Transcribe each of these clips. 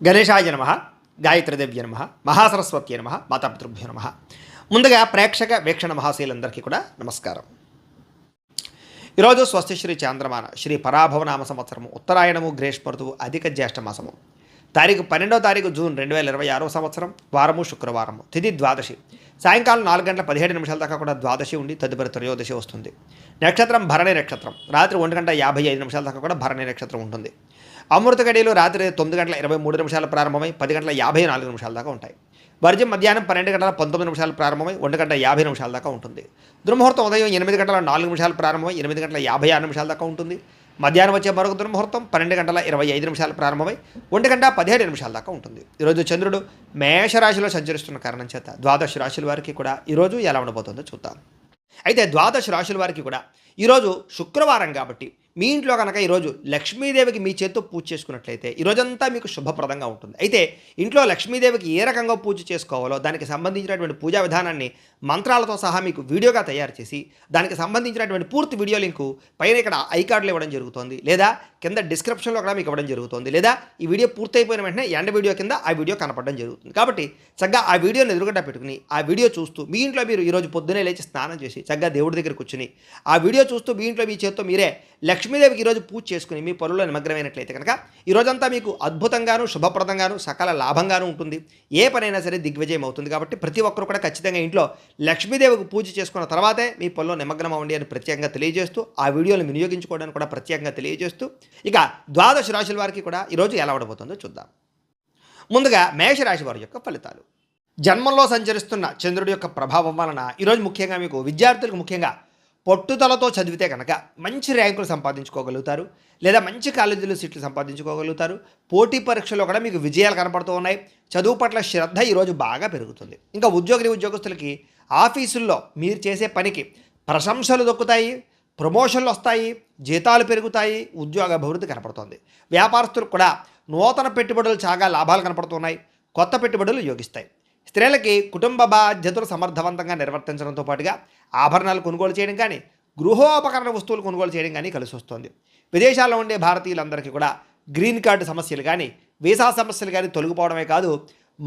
గణేశాయ నమ, గాయత్రీదేవ్య నమ, మహాసరస్వత్యై నమ, మాతాపితృభ్యో నమ. ముందుగా ప్రేక్షక వీక్షణ మహాశీలందరికీ కూడా నమస్కారం. ఈరోజు స్వస్తి శ్రీ చాంద్రమాన శ్రీ పరాభవనామ సంవత్సరము ఉత్తరాయణము గ్రీష్మఋతువు అధిక జ్యేష్ఠ మాసము తారీఖు 12వ జూన్ 2026 సంవత్సరం వారము శుక్రవారము తిథి ద్వాదశి సాయంకాలం 4:17 దాకా కూడా ద్వాదశి ఉండి తదుపరి త్రయోదశి వస్తుంది. నక్షత్రం భరణి నక్షత్రం రాత్రి 1:55 దాకా కూడా భరణి నక్షత్రం ఉంటుంది. అమృత గడియలు రాత్రి 9:23 ప్రారంభమై 10:54 దాకా ఉంటాయి. వర్జం మధ్యాహ్నం 12:19 ప్రారంభమై 1:50 దాకా ఉంటుంది. దుర్ముహూర్తం ఉదయం 8:04 ప్రారంభమై 8:56 దాకా ఉంటుంది. మధ్యాహ్నం వచ్చే మరొక దుర్ముహూర్తం 12:25 ప్రారంభమై 1:17 దాకా ఉంటుంది. ఈరోజు చంద్రుడు మేషరాశిలో సంచరిస్తున్న కారణం చేత ద్వాదశ రాశుల వారికి కూడా ఈరోజు ఎలా ఉండబోతుందో చూద్దాం. అయితే ద్వాదశ రాశుల వారికి కూడా ఈరోజు శుక్రవారం కాబట్టి మీ ఇంట్లో కనుక ఈరోజు లక్ష్మీదేవికి మీ చేత్తో పూజ చేసుకున్నట్లయితే ఈరోజంతా మీకు శుభప్రదంగా ఉంటుంది. అయితే ఇంట్లో లక్ష్మీదేవికి ఏ రకంగా పూజ చేసుకోవాలో దానికి సంబంధించినటువంటి పూజా విధానాన్ని మంత్రాలతో సహా మీకు వీడియోగా తయారు చేసి దానికి సంబంధించినటువంటి పూర్తి వీడియో లింకు పైన ఇక్కడ ఐకార్డులు ఇవ్వడం జరుగుతుంది, లేదా కింద డిస్క్రిప్షన్లో కూడా మీకు ఇవ్వడం జరుగుతుంది, లేదా ఈ వీడియో పూర్తయిపోయిన వెంటనే ఎండ్ వీడియో కింద ఆ వీడియో కనపడడం జరుగుతుంది. కాబట్టి చక్కగా ఆ వీడియోని ఎదురుగడ్డ పెట్టుకుని ఆ వీడియో చూస్తూ మీ ఇంట్లో మీరు ఈరోజు పొద్దునే లేచి స్నానం చేసి చక్కగా దేవుడి దగ్గర కూర్చుని ఆ వీడియో చూస్తూ మీ ఇంట్లో మీ చేత్తో మీరే లక్ష్మీదేవికి ఈరోజు పూజ చేసుకుని మీ పనుల్లో నిమగ్నమైనట్లయితే కనుక ఈరోజంతా మీకు అద్భుతంగాను శుభప్రదంగాను సకల లాభంగాను ఉంటుంది. ఏ పనైనా సరే దిగ్విజయం అవుతుంది. కాబట్టి ప్రతి ఒక్కరు కూడా ఖచ్చితంగా ఇంట్లో లక్ష్మీదేవికి పూజ చేసుకున్న తర్వాతే మీ పనుల్లో నిమగ్నం అవ్వండి అని ప్రత్యేకంగా తెలియజేస్తూ ఆ వీడియోని వినియోగించుకోవడానికి కూడా ప్రత్యేకంగా తెలియజేస్తూ ఇక ద్వాదశ రాశుల వారికి కూడా ఈరోజు ఎలా ఉండబోతుందో చూద్దాం. ముందుగా మేషరాశి వారి యొక్క ఫలితాలు. జన్మంలో సంచరిస్తున్న చంద్రుడి యొక్క ప్రభావం వలన ఈరోజు ముఖ్యంగా మీకు విద్యార్థులకు ముఖ్యంగా పట్టుదలతో చదివితే కనుక మంచి ర్యాంకులు సంపాదించుకోగలుగుతారు, లేదా మంచి కాలేజీలో సీట్లు సంపాదించుకోగలుగుతారు. పోటీ పరీక్షలో కూడా మీకు విజయాలు కనపడుతూ ఉన్నాయి. చదువు పట్ల శ్రద్ధ ఈరోజు బాగా పెరుగుతుంది. ఇంకా ఉద్యోగస్తులకి ఆఫీసుల్లో మీరు చేసే పనికి ప్రశంసలు దొక్కుతాయి, ప్రమోషన్లు వస్తాయి, జీతాలు పెరుగుతాయి, ఉద్యోగ అభివృద్ధి కనపడుతుంది. వ్యాపారస్తులకు కూడా నూతన పెట్టుబడులు చాలా లాభాలు కనపడుతున్నాయి, కొత్త పెట్టుబడులు యోగిస్తాయి. స్త్రీలకి కుటుంబ బాధ్యతలు సమర్థవంతంగా నిర్వర్తించడంతో పాటుగా ఆభరణాలు కొనుగోలు చేయడం కానీ గృహోపకరణ వస్తువులు కొనుగోలు చేయడం కానీ కలిసి వస్తుంది. విదేశాల్లో ఉండే భారతీయులందరికీ కూడా గ్రీన్ కార్డు సమస్యలు కానీ వీసా సమస్యలు కానీ తొలగిపోవడమే కాదు,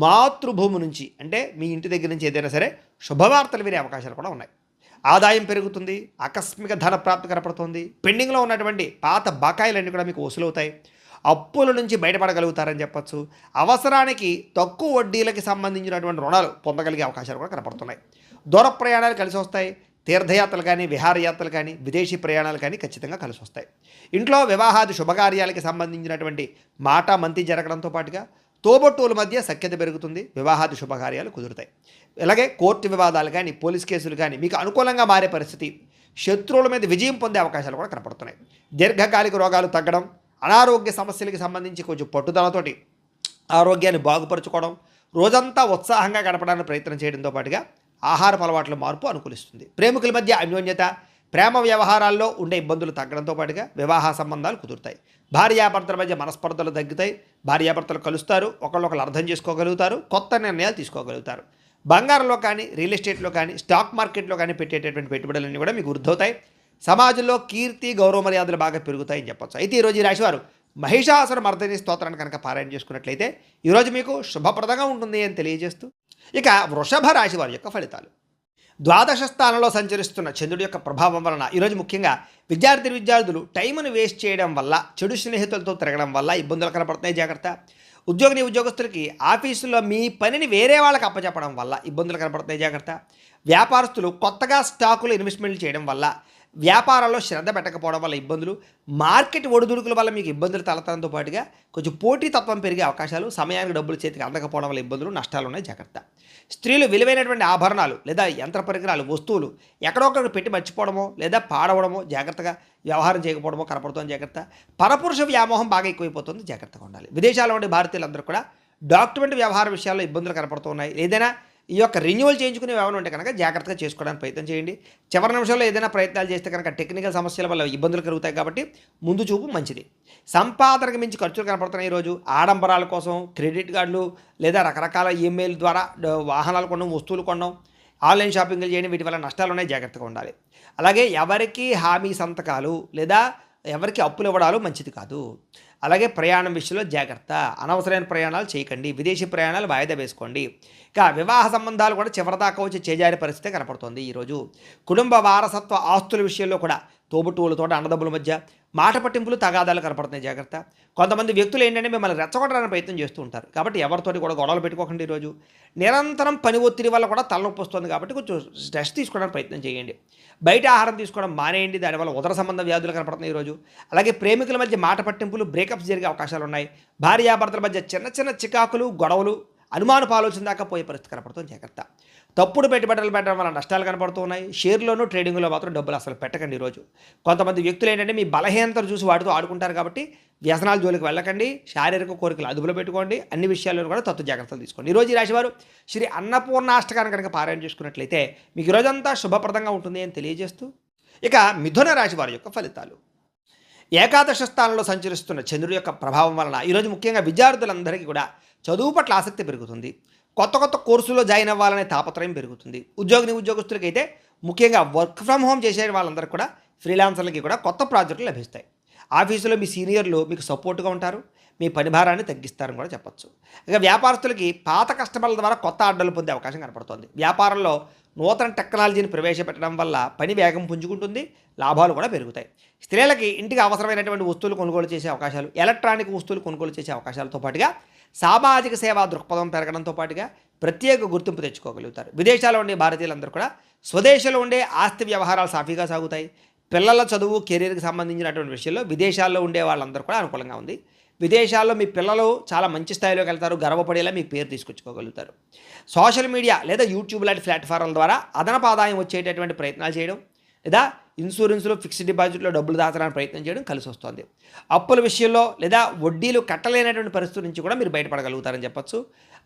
మాతృభూమి నుంచి అంటే మీ ఇంటి దగ్గర నుంచి ఏదైనా సరే శుభవార్తలు వినే అవకాశాలు కూడా ఉన్నాయి. ఆదాయం పెరుగుతుంది, ఆకస్మిక ధన ప్రాప్తి కనపడుతుంది. పెండింగ్లో ఉన్నటువంటి పాత బకాయిలన్నీ కూడా మీకు వసూలవుతాయి. అప్పుల నుంచి బయటపడగలుగుతారని చెప్పచ్చు. అవసరానికి తక్కువ వడ్డీలకి సంబంధించినటువంటి రుణాలు పొందగలిగే అవకాశాలు కూడా కనపడుతున్నాయి. దూర ప్రయాణాలు కలిసి వస్తాయి. తీర్థయాత్రలు కానీ విహారయాత్రలు కానీ విదేశీ ప్రయాణాలు కానీ ఖచ్చితంగా కలిసి వస్తాయి. ఇంట్లో వివాహాది శుభకార్యాలకి సంబంధించినటువంటి మాట మంతి జరగడంతో పాటుగా తోబొట్టువుల మధ్య సఖ్యత పెరుగుతుంది. వివాహాది శుభకార్యాలు కుదురుతాయి. అలాగే కోర్టు వివాదాలు కానీ పోలీస్ కేసులు కానీ మీకు అనుకూలంగా మారే పరిస్థితి, శత్రువుల మీద విజయం పొందే అవకాశాలు కూడా కనపడుతున్నాయి. దీర్ఘకాలిక రోగాలు తగ్గడం, అనారోగ్య సమస్యలకి సంబంధించి కొంచెం పట్టుదలతోటి ఆరోగ్యాన్ని బాగుపరుచుకోవడం, రోజంతా ఉత్సాహంగా గడపడానికి ప్రయత్నం చేయడంతో పాటుగా ఆహారపు అలవాట్ల మార్పు అనుకూలిస్తుంది. ప్రేమికుల మధ్య అన్యోన్యత, ప్రేమ వ్యవహారాల్లో ఉండే ఇబ్బందులు తగ్గడంతో పాటుగా వివాహ సంబంధాలు కుదురుతాయి. భార్యాభర్తల మధ్య మనస్పర్ధలు తగ్గుతాయి. భార్యాభర్తలు కలుస్తారు, ఒకళ్ళొకళ్ళు అర్థం చేసుకోగలుగుతారు, కొత్త నిర్ణయాలు తీసుకోగలుగుతారు. బంగారంలో కానీ రియల్ ఎస్టేట్లో కానీ స్టాక్ మార్కెట్లో కానీ పెట్టేటటువంటి పెట్టుబడులన్నీ కూడా మీకు వృద్ధవుతాయి. సమాజంలో కీర్తి గౌరవ మర్యాదలు బాగా పెరుగుతాయని చెప్పచ్చు. అయితే ఈరోజు ఈ రాశివారు మహిషాసుర మర్దిని స్తోత్రాన్ని కనుక పారాయణ చేసుకున్నట్లయితే ఈరోజు మీకు శుభప్రదంగా ఉంటుంది అని తెలియజేస్తూ ఇక వృషభ రాశి వారి యొక్క ఫలితాలు. ద్వాదశ స్థానంలో సంచరిస్తున్న చంద్రుడి యొక్క ప్రభావం వలన ఈరోజు ముఖ్యంగా విద్యార్థులు టైంను వేస్ట్ చేయడం వల్ల, చెడు స్నేహితులతో తిరగడం వల్ల ఇబ్బందులు కనపడుతున్నాయి, జాగ్రత్త. ఉద్యోగస్తులకి ఆఫీసులో మీ పనిని వేరే వాళ్ళకి అప్పచెప్పడం వల్ల ఇబ్బందులు కనపడుతున్నాయి, జాగ్రత్త. వ్యాపారస్తులు కొత్తగా స్టాకులు ఇన్వెస్ట్మెంట్లు చేయడం వల్ల, వ్యాపారాల్లో శ్రద్ధ పెట్టకపోవడం వల్ల ఇబ్బందులు, మార్కెట్ ఒడిదుడుకుల వల్ల మీకు ఇబ్బందులు తలెత్తడంతో పాటుగా కొంచెం పోటీతత్వం పెరిగే అవకాశాలు, సమయానికి డబ్బులు చేతికి అందకపోవడం వల్ల ఇబ్బందులు, నష్టాలు ఉన్నాయి, జాగ్రత్త. స్త్రీలు విలువైనటువంటి ఆభరణాలు లేదా యంత్ర పరికరాలు, వస్తువులు ఎక్కడొక్కడ పెట్టి మర్చిపోవడమో లేదా పాడవడమో, జాగ్రత్తగా వ్యవహారం చేయకపోవడమో కనపడుతుంది, జాగ్రత్త. పరపురుష వ్యామోహం బాగా ఎక్కువైపోతుంది, జాగ్రత్తగా ఉండాలి. విదేశాల్లో ఉండే భారతీయులందరూ కూడా డాక్యుమెంట్ వ్యవహార విషయాల్లో ఇబ్బందులు కనపడుతున్నాయి. ఏదైనా ఈ యొక్క రెన్యువల్ చేయించుకునే వ్యవహారం ఉంటే కనుక జాగ్రత్తగా చేసుకోవడానికి ప్రయత్నం చేయండి. చివరి నిమిషంలో ఏదైనా ప్రయత్నాలు చేస్తే కనుక టెక్నికల్ సమస్యల వల్ల ఇబ్బందులు కలుగుతాయి. కాబట్టి ముందు చూపు మంచిది. సంపాదనకు మించి ఖర్చులు కనపడుతున్నాయి. ఈరోజు ఆడంబరాల కోసం క్రెడిట్ కార్డులు లేదా రకరకాల ఈమెయిల్ ద్వారా వాహనాలు కొనడం, వస్తువులు కొనడం, ఆన్లైన్ షాపింగ్లు చేయడం, వీటి వల్ల నష్టాలు ఉన్నాయి, జాగ్రత్తగా ఉండాలి. అలాగే ఎవరికి హామీ సంతకాలు లేదా ఎవరికి అప్పులు ఇవ్వడాలు మంచిది కాదు. అలాగే ప్రయాణం విషయంలో జాగ్రత్త, అనవసరమైన ప్రయాణాలు చేయకండి, విదేశీ ప్రయాణాలు వాయిదా వేసుకోండి. ఇక వివాహ సంబంధాలు కూడా చివరిదాకా వచ్చి చేజారి పరిస్థితి కనపడుతోంది. ఈరోజు కుటుంబ వారసత్వ ఆస్తుల విషయంలో కూడా తోబుట్టువులతో అన్నదమ్ముల మధ్య మాట పట్టింపులు తగాదాలు కనపడుతున్నాయి, జాగ్రత్త. కొంతమంది వ్యక్తులు ఏంటంటే మిమ్మల్ని రెచ్చగొట్టడానికి ప్రయత్నం చేస్తూ ఉంటారు, కాబట్టి ఎవరితోటి కూడా గొడవలు పెట్టుకోకండి. ఈరోజు నిరంతరం పని ఒత్తిడి వల్ల కూడా తలనొప్పి వస్తుంది, కాబట్టి కొంచెం స్ట్రెస్ తీసుకోవడానికి ప్రయత్నం చేయండి. బయట ఆహారం తీసుకోవడం మానేయండి, దానివల్ల ఉదర సంబంధ వ్యాధులు కనపడుతున్నాయి ఈరోజు. అలాగే ప్రేమికుల మధ్య మాట పట్టింపులు, బ్రేకప్స్ జరిగే అవకాశాలు ఉన్నాయి. భార్యాభర్తల మధ్య చిన్న చిన్న చికాకులు, గొడవలు, అనుమానపు ఆలోచన దాకా పోయే పరిస్థితి కనపడుతుంది, జాగ్రత్త. తప్పుడు పెట్టుబడులు పెట్టడం వల్ల నష్టాలు కనపడుతూ ఉన్నాయి. షేర్లోనూ ట్రేడింగ్లో మాత్రం డబ్బులు అసలు పెట్టకండి ఈరోజు. కొంతమంది వ్యక్తులు ఏంటంటే మీ బలహీనతలు చూసి వాటితో ఆడుకుంటారు, కాబట్టి వ్యసనాల జోలికి వెళ్ళకండి. శారీరక కోరికలు అదుపులో పెట్టుకోండి. అన్ని విషయాల్లో కూడా తత్వ జాగ్రత్తలు తీసుకోండి. ఈరోజు ఈ రాశివారు శ్రీ అన్నపూర్ణాష్టకాన్ని కనుక పారాయణ చేసుకున్నట్లయితే మీకు ఈరోజంతా శుభప్రదంగా ఉంటుంది అని తెలియజేస్తూ, ఇక మిథున రాశి వారి యొక్క ఫలితాలు. ఏకాదశ స్థానంలో సంచరిస్తున్న చంద్రుడి యొక్క ప్రభావం వలన ఈరోజు ముఖ్యంగా విద్యార్థులందరికీ కూడా చదువు పట్ల ఆసక్తి పెరుగుతుంది. కొత్త కొత్త కోర్సులో జాయిన్ అవ్వాలనే తాపత్రయం పెరుగుతుంది. ఉద్యోగస్తులకైతే ముఖ్యంగా వర్క్ ఫ్రమ్ హోమ్ చేసే వాళ్ళందరికీ కూడా, ఫ్రీలాన్సర్లకి కూడా కొత్త ప్రాజెక్టులు లభిస్తాయి. ఆఫీసులో మీ సీనియర్లు మీకు సపోర్ట్గా ఉంటారు, మీ పని భారాన్ని తగ్గిస్తారని కూడా చెప్పచ్చు. ఇక వ్యాపారస్తులకి పాత కస్టమర్ల ద్వారా కొత్త ఆర్డర్లు పొందే అవకాశం కనపడుతుంది. వ్యాపారంలో నూతన టెక్నాలజీని ప్రవేశపెట్టడం వల్ల పని వేగం పుంజుకుంటుంది, లాభాలు కూడా పెరుగుతాయి. స్త్రీలకి ఇంటికి అవసరమైనటువంటి వస్తువులు కొనుగోలు చేసే అవకాశాలు, ఎలక్ట్రానిక్ వస్తువులు కొనుగోలు చేసే అవకాశాలతో పాటుగా సామాజిక సేవా దృక్పథం పెరగడంతో పాటుగా ప్రత్యేక గుర్తింపు తెచ్చుకోగలుగుతారు. విదేశాల్లో ఉండే భారతీయులందరూ కూడా స్వదేశంలో ఉండే ఆస్తి వ్యవహారాలు సాఫీగా సాగుతాయి. పిల్లల చదువు, కెరీర్కి సంబంధించినటువంటి విషయంలో విదేశాల్లో ఉండే వాళ్ళందరూ కూడా అనుకూలంగా ఉంది. విదేశాల్లో మీ పిల్లలు చాలా మంచి స్థాయిలోకి వెళ్తారు, గర్వపడేలా మీ పేరు తీసుకొచ్చుకోగలుగుతారు. సోషల్ మీడియా లేదా యూట్యూబ్ లాంటి ప్లాట్ఫామ్ల ద్వారా అదనపు ఆదాయం వచ్చేటటువంటి ప్రయత్నాలు చేయడం, లేదా ఇన్సూరెన్స్లో, ఫిక్స్డ్ డిపాజిట్లో డబ్బులు దాచడానికి ప్రయత్నం చేయడం కలిసి వస్తుంది. అప్పుల విషయంలో లేదా వడ్డీలు కట్టలేనటువంటి పరిస్థితి నుంచి కూడా మీరు బయటపడగలుగుతారని చెప్పచ్చు.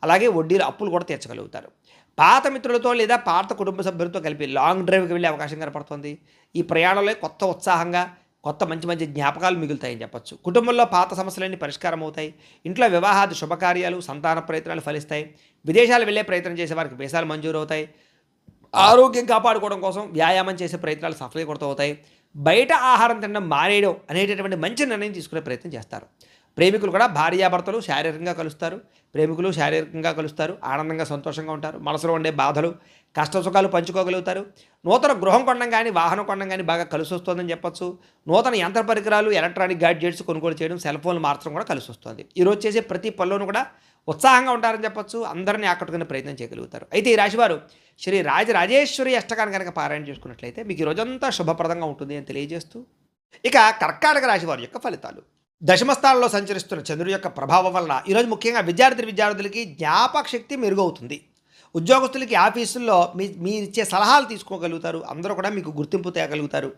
అలాగే వడ్డీలు, అప్పులు కూడా తీర్చగలుగుతారు. పాత మిత్రులతో లేదా పాత కుటుంబ సభ్యులతో కలిపి లాంగ్ డ్రైవ్కి వెళ్ళే అవకాశం కనపడుతుంది. ఈ ప్రయాణంలో కొత్త ఉత్సాహంగా, కొత్త మంచి మంచి జ్ఞాపకాలు మిగులుతాయని చెప్పచ్చు. కుటుంబంలో పాత సమస్యలన్నీ పరిష్కారం అవుతాయి. ఇంట్లో వివాహాది శుభకార్యాలు, సంతాన ప్రయత్నాలు ఫలిస్తాయి. విదేశాలు వెళ్ళే ప్రయత్నం చేసే వారికి వీసాలు మంజూరు అవుతాయి. ఆరోగ్యం కాపాడుకోవడం కోసం వ్యాయామం చేసే ప్రయత్నాలు సఫలీకృతం అవుతాయి. బయట ఆహారం తినడం మానేయడం అనేటటువంటి మంచి నిర్ణయం తీసుకునే ప్రయత్నం చేస్తారు. ప్రేమికులు కూడా భార్యాభర్తలు శారీరకంగా కలుస్తారు. ప్రేమికులు శారీరకంగా కలుస్తారు, ఆనందంగా సంతోషంగా ఉంటారు. మనసులో ఉండే బాధలు, కష్ట సుఖాలు పంచుకోగలుగుతారు. నూతన గృహం కొనడం కానీ, వాహనం కొనడం కానీ బాగా కలిసి వస్తుందని చెప్పచ్చు. నూతన యంత్ర పరికరాలు, ఎలక్ట్రానిక్ గ్యాడ్జెట్స్ కొనుగోలు చేయడం, సెల్ ఫోన్లు మార్చడం కూడా కలిసి వస్తుంది. ఈరోజు చేసే ప్రతి పనిలోనూ కూడా ఉత్సాహంగా ఉంటారని చెప్పచ్చు. అందరినీ ఆకట్టుకునే ప్రయత్నం చేయగలుగుతారు. అయితే ఈ రాశివారు శ్రీ రాజరాజేశ్వరి అష్టకాన్ని కనుక పారాయణ చేసుకున్నట్లయితే మీకు ఈ రోజంతా శుభప్రదంగా ఉంటుంది అని తెలియజేస్తూ, ఇక కర్కాటక రాశి వారి యొక్క ఫలితాలు. దశమస్థానంలో సంచరిస్తున్న చంద్రుడి యొక్క ప్రభావం వలన ఈరోజు ముఖ్యంగా విద్యార్థులకి జ్ఞాపక శక్తి మెరుగవుతుంది. ఉద్యోగస్తులకి ఆఫీసుల్లో మీరు ఇచ్చే సలహాలు తీసుకోగలుగుతారు. అందరూ కూడా మీకు గుర్తింపు తేగలుగుతారు.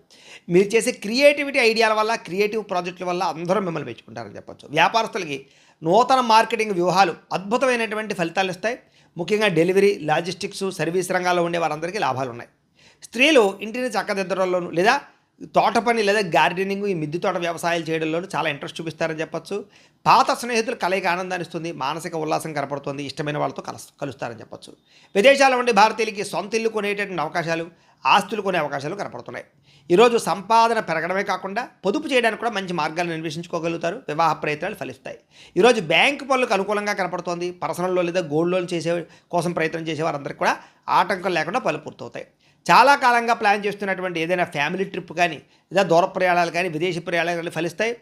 మీరు చేసే క్రియేటివిటీ ఐడియాల వల్ల, క్రియేటివ్ ప్రాజెక్టుల వల్ల అందరూ మిమ్మల్ని మెచ్చుకుంటారని చెప్పచ్చు. వ్యాపారస్తులకి నూతన మార్కెటింగ్ వ్యూహాలు అద్భుతమైనటువంటి ఫలితాలు ఇస్తాయి. ముఖ్యంగా డెలివరీ, లాజిస్టిక్స్, సర్వీస్ రంగాల్లో ఉండే వారందరికీ లాభాలు ఉన్నాయి. స్త్రీలు ఇంటిని చక్కదిద్దడంలోనూ లేదా తోట పని లేదా గార్డెనింగ్, ఈ మిద్దె తోట వ్యవసాయాలు చేయడంలోనూ చాలా ఇంట్రెస్ట్ చూపిస్తారని చెప్పచ్చు. పాత స్నేహితులు కలయిక ఆనందాన్ని ఇస్తుంది, మానసిక ఉల్లాసం కనపడుతుంది, ఇష్టమైన వాళ్ళతో కలుస్తారని చెప్పచ్చు. విదేశాల్లో ఉండే భారతీయులకి సొంత ఇల్లు కొనేటటువంటి అవకాశాలు, ఆస్తులు కొనే అవకాశాలు కనపడుతున్నాయి. ఈరోజు సంపాదన పెరగడమే కాకుండా పొదుపు చేయడానికి కూడా మంచి మార్గాలను అన్వేషించుకోగలుగుతారు. వివాహ ప్రయత్నాలు ఫలిస్తాయి. ఈరోజు బ్యాంకు పనులకు అనుకూలంగా కనపడుతోంది. పర్సనల్ లోన్ లేదా గోల్డ్ లోన్ చేసే కోసం ప్రయత్నం చేసే వారందరికీ కూడా ఆటంకం లేకుండా పనులు పూర్తవుతాయి. చాలా కాలంగా ప్లాన్ చేస్తున్నటువంటి ఏదైనా ఫ్యామిలీ ట్రిప్ కానీ, లేదా దూర ప్రయాణాలు కానీ, విదేశీ ప్రయాణాలు కానీ ఫలిస్తాయి.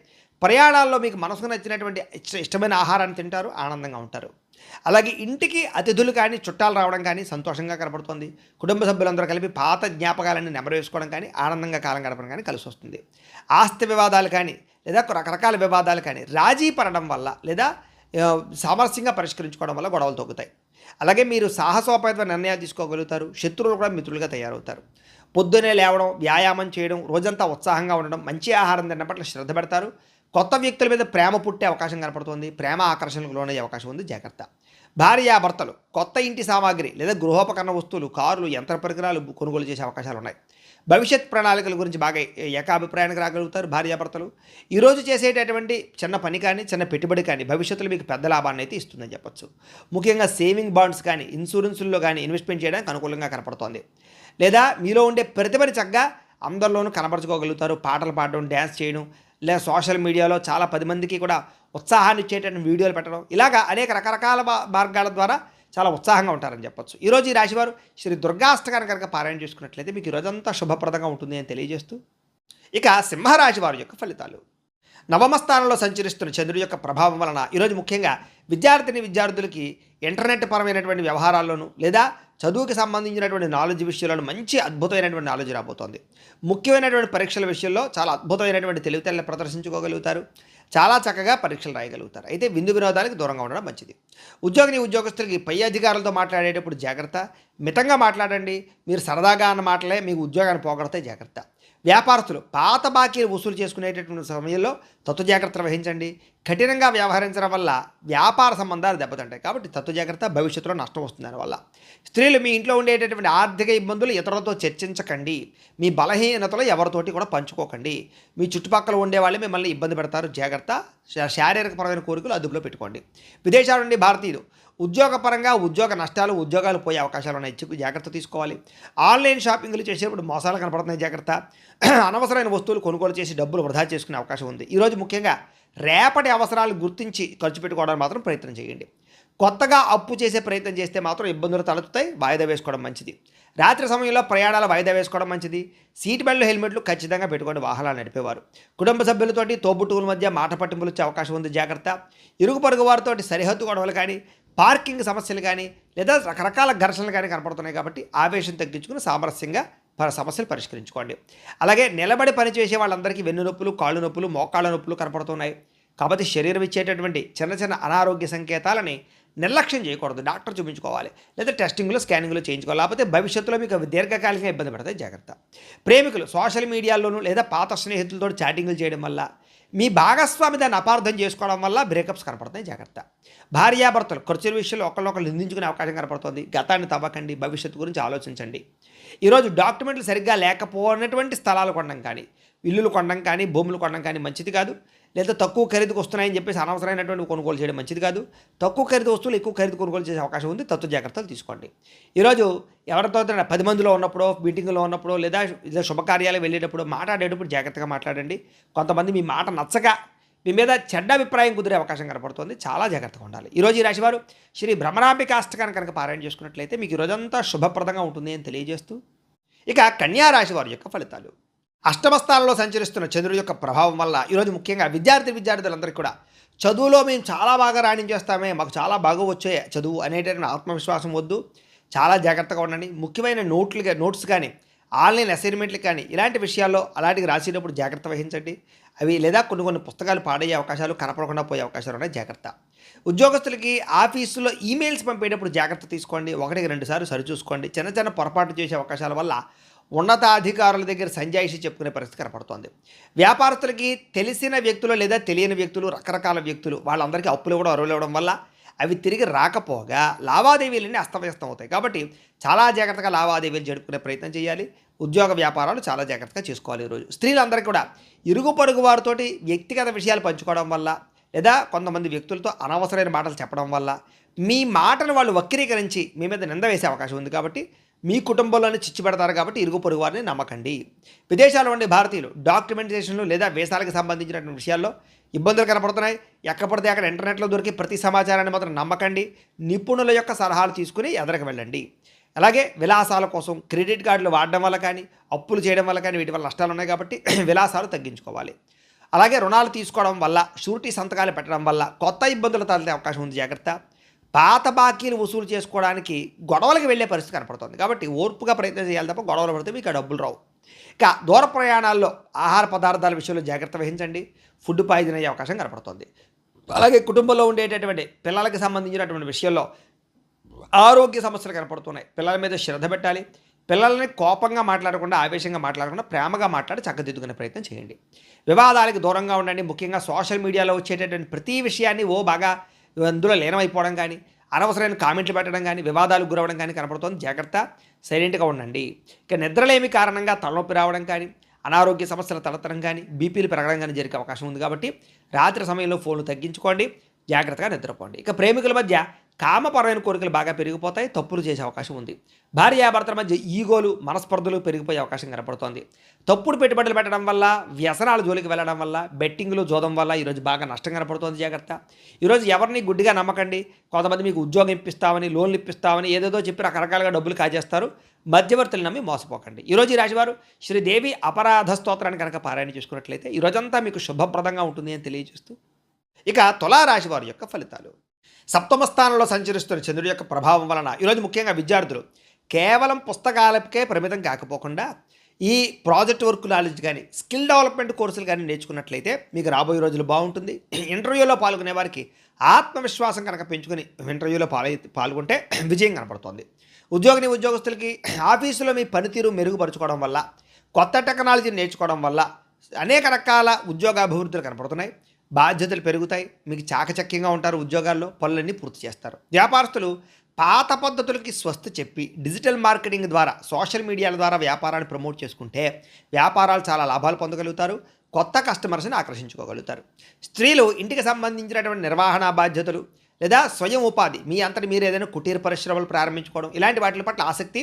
ప్రయాణాల్లో మీకు మనసుకు నచ్చినటువంటి ఇష్టమైన ఆహారాన్ని తింటారు, ఆనందంగా ఉంటారు. అలాగే ఇంటికి అతిథులు కానీ, చుట్టాలు రావడం కానీ సంతోషంగా కనపడుతుంది. కుటుంబ సభ్యులందరూ కలిపి పాత జ్ఞాపకాలన్నీ నెమరేసుకోవడం కానీ, ఆనందంగా కాలం గడపడం కానీ కలిసి వస్తుంది. ఆస్తి వివాదాలు కానీ, లేదా రకరకాల వివాదాలు కానీ రాజీ పడడం వల్ల, లేదా సామరస్యంగా పరిష్కరించుకోవడం వల్ల గొడవలు తగ్గుతాయి. అలాగే మీరు సాహసోపేతమైన నిర్ణయాలు తీసుకోగలుగుతారు. శత్రువులు కూడా మిత్రులుగా తయారవుతారు. పొద్దునే లేవడం, వ్యాయామం చేయడం, రోజంతా ఉత్సాహంగా ఉండడం, మంచి ఆహారం తినడం పట్ల శ్రద్ధ పెడతారు. కొత్త వ్యక్తుల మీద ప్రేమ పుట్టే అవకాశం కనపడుతుంది. ప్రేమ ఆకర్షణకు లోనయ్యే అవకాశం ఉంది, జాగ్రత్త. భార్యాభర్తలు కొత్త ఇంటి సామాగ్రి లేదా గృహోపకరణ వస్తువులు, కార్లు, యంత్ర పరికరాలు కొనుగోలు చేసే అవకాశాలు ఉన్నాయి. భవిష్యత్ ప్రణాళికల గురించి బాగా ఏకాభిప్రాయానికి రాగలుగుతారు భార్యాభర్తలు. ఈరోజు చేసేటటువంటి చిన్న పని కానీ, చిన్న పెట్టుబడి కానీ భవిష్యత్తులో మీకు పెద్ద లాభాన్ని అయితే ఇస్తుందని చెప్పచ్చు. ముఖ్యంగా సేవింగ్ బాండ్స్ కానీ, ఇన్సూరెన్సుల్లో కానీ ఇన్వెస్ట్మెంట్ చేయడానికి అనుకూలంగా కనపడుతోంది. లేదా మీలో ఉండే ప్రతిభని చక్కగా అందరిలోనూ కనపరచుకోగలుగుతారు. పాటలు పాడడం, డ్యాన్స్ చేయడం, లేదా సోషల్ మీడియాలో చాలా 10 మందికి కూడా ఉత్సాహాన్ని ఇచ్చేటటువంటి వీడియోలు పెట్టడం, ఇలాగా అనేక రకరకాల మార్గాల ద్వారా చాలా ఉత్సాహంగా ఉంటారని చెప్పొచ్చు. ఈరోజు ఈ రాశివారు శ్రీ దుర్గాష్టకాన్ని కనుక పారాయణ చేసుకున్నట్లయితే మీకు ఈరోజంతా శుభప్రదంగా ఉంటుంది అని తెలియజేస్తూ, ఇక సింహరాశి వారి యొక్క ఫలితాలు. నవమ స్థానంలో సంచరిస్తున్న చంద్రుడి యొక్క ప్రభావం వలన ఈరోజు ముఖ్యంగా విద్యార్థులకి ఇంటర్నెట్ పరమైనటువంటి వ్యవహారాల్లోనూ లేదా చదువుకి సంబంధించినటువంటి నాలెడ్జ్ విషయాలను మంచి అద్భుతమైనటువంటి నాలెడ్జ్ రాబోతోంది. ముఖ్యమైనటువంటి పరీక్షల విషయంలో చాలా అద్భుతమైనటువంటి తెలివితేటలు ప్రదర్శించుకోగలుగుతారు. చాలా చక్కగా పరీక్షలు రాయగలుగుతారు. అయితే విందు వినోదానికి దూరంగా ఉండడం మంచిది. ఉద్యోగస్తులకి పై అధికారులతో మాట్లాడేటప్పుడు జాగ్రత్త. మితంగా మాట్లాడండి. మీరు సరదాగా అన్న మాటలే మీకు ఉద్యోగాన్ని పోగొడతాయి, జాగ్రత్త. వ్యాపారస్తులు పాత బాకీలు వసూలు చేసుకునేటటువంటి సమయంలో తత్వ జాగ్రత్తలు వహించండి. కఠినంగా వ్యవహరించడం వల్ల వ్యాపార సంబంధాలు దెబ్బతింటాయి. కాబట్టి తత్వ జాగ్రత్త, భవిష్యత్తులో నష్టం వస్తుంది దానివల్ల. స్త్రీలు మీ ఇంట్లో ఉండేటటువంటి ఆర్థిక ఇబ్బందులు ఇతరులతో చర్చించకండి. మీ బలహీనతలు ఎవరితోటి కూడా పంచుకోకండి. మీ చుట్టుపక్కల ఉండేవాళ్ళు మిమ్మల్ని ఇబ్బంది పెడతారు, జాగ్రత్త. శారీరకపరమైన కోరికలు అదుపులో పెట్టుకోండి. విదేశాల నుండి భారతీయులు ఉద్యోగపరంగా ఉద్యోగాలు పోయే అవకాశాలు ఉన్నాయి, జాగ్రత్త తీసుకోవాలి. ఆన్లైన్ షాపింగ్లు చేసేటప్పుడు మోసాలు కనపడుతున్నాయి, జాగ్రత్త. అనవసరమైన వస్తువులు కొనుగోలు చేసి డబ్బులు వృధా చేసుకునే అవకాశం ఉంది. ఈరోజు ముఖ్యంగా రేపటి అవసరాలు గుర్తించి ఖర్చు పెట్టుకోవడానికి మాత్రం ప్రయత్నం చేయండి. కొత్తగా అప్పు చేసే ప్రయత్నం చేస్తే మాత్రం ఇబ్బందులు తలెత్తుతాయి, వాయిదా వేసుకోవడం మంచిది. రాత్రి సమయంలో ప్రయాణాలు వాయిదా వేసుకోవడం మంచిది. సీట్ బెల్ట్లు, హెల్మెట్లు ఖచ్చితంగా పెట్టుకోండి వాహనాలు నడిపేవారు. కుటుంబ సభ్యులతోటి తోబుట్టువుల మధ్య మాట పట్టింపులు వచ్చే అవకాశం ఉంది, జాగ్రత్త. ఇరుగు పొరుగు వారితో సరిహద్దు గొడవలు కానీ, పార్కింగ్ సమస్యలు కానీ, లేదా రకరకాల ఘర్షణలు కానీ కనపడుతున్నాయి. కాబట్టి ఆవేశం తగ్గించుకుని సామరస్యంగా సమస్యలు పరిష్కరించుకోండి. అలాగే నిలబడి పనిచేసే వాళ్ళందరికీ వెన్ను నొప్పులు, కాళ్ళు నొప్పులు, మోకాళ్ళ నొప్పులు కనపడుతున్నాయి. కాబట్టి శరీరం ఇచ్చేటటువంటి చిన్న అనారోగ్య సంకేతాలని నిర్లక్ష్యం చేయకూడదు. డాక్టర్ చూపించుకోవాలి, లేదా టెస్టింగ్లు, స్కానింగ్లు చేయించుకోవాలి. లేకపోతే భవిష్యత్తులో మీకు దీర్ఘకాలికంగా ఇబ్బంది పడతాయి, జాగ్రత్త. ప్రేమికులు సోషల్ మీడియాలోనూ లేదా పాత స్నేహితులతో చాటింగ్లు చేయడం వల్ల, మీ భాగస్వామి దాన్ని అపార్థం చేసుకోవడం వల్ల బ్రేకప్స్ కనపడతాయి, జాగ్రత్త. భార్యాభర్తలు ఖర్చుల విషయంలో ఒకళ్ళొకళ్ళు నిందించుకునే అవకాశం కనపడుతుంది. గతాన్ని తవ్వకండి, భవిష్యత్తు గురించి ఆలోచించండి. ఈరోజు డాక్యుమెంట్లు సరిగ్గా లేకపోయినటువంటి స్థలాలు కొనడం కానీ, ఇల్లులు కొనడం కానీ, భూములు కొనడం కానీ మంచిది కాదు. లేదా తక్కువ ఖరీదుకు వస్తున్నాయని చెప్పేసి అనవసరమైనటువంటి కొనుగోలు చేయడం మంచిది కాదు. తక్కువ ఖరీదు వస్తువులు ఎక్కువ ఖరీదు కొనుగోలు చేసే అవకాశం ఉంది, తత్వ జాగ్రత్తలు తీసుకోండి. ఈరోజు ఎవరితో 10 మందిలో ఉన్నప్పుడో, మీటింగ్లో ఉన్నప్పుడో, లేదా శుభకార్యాలు వెళ్ళేటప్పుడు మాట్లాడేటప్పుడు జాగ్రత్తగా మాట్లాడండి. కొంతమంది మీ మాట నచ్చక మీ మీద చెడ్డ అభిప్రాయం కుదిరే అవకాశం కనపడుతుంది, చాలా జాగ్రత్తగా ఉండాలి. ఈరోజు ఈ రాశివారు శ్రీ భ్రమరాంబికాష్టకాన్ని కనుక పారాయణ చేసుకున్నట్లయితే మీకు ఈరోజంతా శుభప్రదంగా ఉంటుంది అని తెలియజేస్తూ, ఇక కన్యా రాశి వారి యొక్క ఫలితాలు. అష్టమ స్థానంలో సంచరిస్తున్న చంద్రుడి యొక్క ప్రభావం వల్ల ఈరోజు ముఖ్యంగా విద్యార్థులందరికీ కూడా చదువులో మేము చాలా బాగా రాణించేస్తామే, మాకు చాలా బాగా వచ్చే చదువు అనేటటువంటి ఆత్మవిశ్వాసం వద్దు. చాలా జాగ్రత్తగా ఉండండి. ముఖ్యమైన నోట్స్ కానీ, ఆన్లైన్ అసైన్మెంట్లు కానీ, ఇలాంటి విషయాల్లో అలాంటివి రాసేటప్పుడు జాగ్రత్త వహించండి. అవి లేదా కొన్ని పుస్తకాలు పాడయ్యే అవకాశాలు, కనపడకుండా పోయే అవకాశాలు ఉన్నాయి, జాగ్రత్త. ఉద్యోగస్తులకి ఆఫీసులో ఈమెయిల్స్ పంపేటప్పుడు జాగ్రత్త తీసుకోండి. 1-2 సార్లు సరిచూసుకోండి. చిన్న పొరపాటు చేసే అవకాశాల వల్ల ఉన్నతాధికారుల దగ్గర సంజాయిషి చెప్పుకునే పరిస్థితి కనపడుతోంది. వ్యాపారస్తులకి తెలిసిన వ్యక్తులు లేదా తెలియని వ్యక్తులు, రకరకాల వ్యక్తులు వాళ్ళందరికీ అప్పులు ఇవ్వడం, అరువులు ఇవ్వడం వల్ల అవి తిరిగి రాకపోగా లావాదేవీలన్నీ అస్తవ్యస్తం అవుతాయి. కాబట్టి చాలా జాగ్రత్తగా లావాదేవీలు జరుపుకునే ప్రయత్నం చేయాలి. ఉద్యోగ వ్యాపారాలు చాలా జాగ్రత్తగా చేసుకోవాలి. ఈరోజు స్త్రీలందరికీ కూడా ఇరుగు పొరుగు వారితోటి వ్యక్తిగత విషయాలు పంచుకోవడం వల్ల, లేదా కొంతమంది వ్యక్తులతో అనవసరమైన మాటలు చెప్పడం వల్ల మీ మాటను వాళ్ళు వక్రీకరించి మీ మీద నింద వేసే అవకాశం ఉంది. కాబట్టి మీ కుటుంబంలోనే చిచ్చు పెడతారు. కాబట్టి ఇరుగు పొరుగు వారిని నమ్మకండి. విదేశాల్లో ఉండే భారతీయులు డాక్యుమెంటేషన్లు లేదా వీసాలకు సంబంధించినటువంటి విషయాల్లో ఇబ్బందులు కనపడుతున్నాయి. ఎక్కడ పడితే అక్కడ ఇంటర్నెట్లో దొరికే ప్రతి సమాచారాన్ని మాత్రం నమ్మకండి. నిపుణుల యొక్క సలహాలు తీసుకుని ఎదరకు వెళ్ళండి. అలాగే విలాసాల కోసం క్రెడిట్ కార్డులు వాడడం వల్ల కానీ, అప్పులు చేయడం వల్ల కానీ వీటి వల్ల నష్టాలు ఉన్నాయి. కాబట్టి విలాసాలు తగ్గించుకోవాలి. అలాగే రుణాలు తీసుకోవడం వల్ల, షూరిటీ సంతకాలు పెట్టడం వల్ల కొత్త ఇబ్బందులు తలెత్తే అవకాశం ఉంది, జాగ్రత్త. పాత బాకీలు వసూలు చేసుకోవడానికి గొడవలకు వెళ్ళే పరిస్థితి కనపడుతుంది. కాబట్టి ఓర్పుగా ప్రయత్నం చేయాలి తప్ప గొడవలు పడితే మీకు డబ్బులు రావు. ఇక దూర ప్రయాణాల్లో ఆహార పదార్థాల విషయంలో జాగ్రత్త వహించండి. ఫుడ్ పాయిజన్ అయ్యే అవకాశం కనపడుతుంది. అలాగే కుటుంబంలో ఉండేటటువంటి పిల్లలకు సంబంధించినటువంటి విషయంలో ఆరోగ్య సమస్యలు కనపడుతున్నాయి. పిల్లల మీద శ్రద్ధ పెట్టాలి. పిల్లల్ని కోపంగా మాట్లాడకుండా, ఆవేశంగా మాట్లాడకుండా ప్రేమగా మాట్లాడి చక్కదిద్దుకునే ప్రయత్నం చేయండి. వివాదాలకు దూరంగా ఉండండి. ముఖ్యంగా సోషల్ మీడియాలో వచ్చేటటువంటి ప్రతి విషయాన్ని బాగా అందులో లీనమైపోవడం కానీ, అనవసరమైన కామెంట్లు పెట్టడం కానీ, వివాదాలకు గురవడం కానీ కనపడుతుంది, జాగ్రత్త. సైలెంట్గా ఉండండి. ఇక నిద్రలేమి కారణంగా తలనొప్పి రావడం కానీ, అనారోగ్య సమస్యలు తలెత్తడం కానీ, బీపీలు పెరగడం కానీ జరిగే అవకాశం ఉంది. కాబట్టి రాత్రి సమయంలో ఫోన్లు తగ్గించుకోండి, జాగ్రత్తగా నిద్రపోండి. ఇక ప్రేమికుల మధ్య కామపరమైన కోరికలు బాగా పెరిగిపోతాయి, తప్పులు చేసే అవకాశం ఉంది. భార్యాభర్తల మధ్య ఈగోలు, మనస్పర్ధలు పెరిగిపోయే అవకాశం కనపడుతోంది. తప్పుడు పెట్టుబడులు పెట్టడం వల్ల, వ్యసనాల జోలికి వెళ్ళడం వల్ల, బెట్టింగ్లు, జోదం వల్ల ఈరోజు బాగా నష్టం కనపడుతోంది. జాగ్రత్త. ఈరోజు ఎవరిని గుడ్డిగా నమ్మకండి. కొంతమంది మీకు ఉద్యోగం ఇప్పిస్తామని, లోన్లు ఇప్పిస్తామని ఏదేదో చెప్పి రకరకాలుగా డబ్బులు కాజేస్తారు. మధ్యవర్తులు నమ్మి మోసపోకండి. ఈరోజు ఈ రాశివారు శ్రీదేవి అపరాధ స్తోత్రాన్ని కనుక పారాయణ చేసుకున్నట్లయితే ఈరోజంతా మీకు శుభప్రదంగా ఉంటుంది అని తెలియజేస్తూ, ఇక తులారాశి వారి యొక్క ఫలితాలు. సప్తమ స్థానంలో సంచరిస్తున్న చంద్రుడి యొక్క ప్రభావం వలన ఈరోజు ముఖ్యంగా విద్యార్థులు కేవలం పుస్తకాలకే పరిమితం కాకపోకుండా ఈ ప్రాజెక్ట్ వర్క్ నాలెడ్జ్ కానీ, స్కిల్ డెవలప్మెంట్ కోర్సులు కానీ నేర్చుకున్నట్లయితే మీకు రాబోయే రోజులు బాగుంటుంది. ఇంటర్వ్యూలో పాల్గొనే వారికి ఆత్మవిశ్వాసం కనుక పెంచుకొని ఇంటర్వ్యూలో పాల్గొంటే విజయం కనపడుతుంది. ఉద్యోగస్తులకి ఆఫీసులో మీ పనితీరు మెరుగుపరుచుకోవడం వల్ల, కొత్త టెక్నాలజీ నేర్చుకోవడం వల్ల అనేక రకాల ఉద్యోగాభివృద్ధులు కనపడుతున్నాయి. బాధ్యతలు పెరుగుతాయి. మీకు చాకచక్యంగా ఉంటారు. ఉద్యోగాల్లో పనులన్నీ పూర్తి చేస్తారు. వ్యాపారస్తులు పాత పద్ధతులకి స్వస్తి చెప్పి డిజిటల్ మార్కెటింగ్ ద్వారా, సోషల్ మీడియాల ద్వారా వ్యాపారాన్ని ప్రమోట్ చేసుకుంటే వ్యాపారాలు చాలా లాభాలు పొందగలుగుతారు. కొత్త కస్టమర్స్ని ఆకర్షించుకోగలుగుతారు. స్త్రీలు ఇంటికి సంబంధించినటువంటి నిర్వహణ బాధ్యతలు లేదా స్వయం ఉపాధి, మీ అంతటి మీరు ఏదైనా కుటీర పరిశ్రమలు ప్రారంభించుకోవడం, ఇలాంటి వాటి పట్ల ఆసక్తి,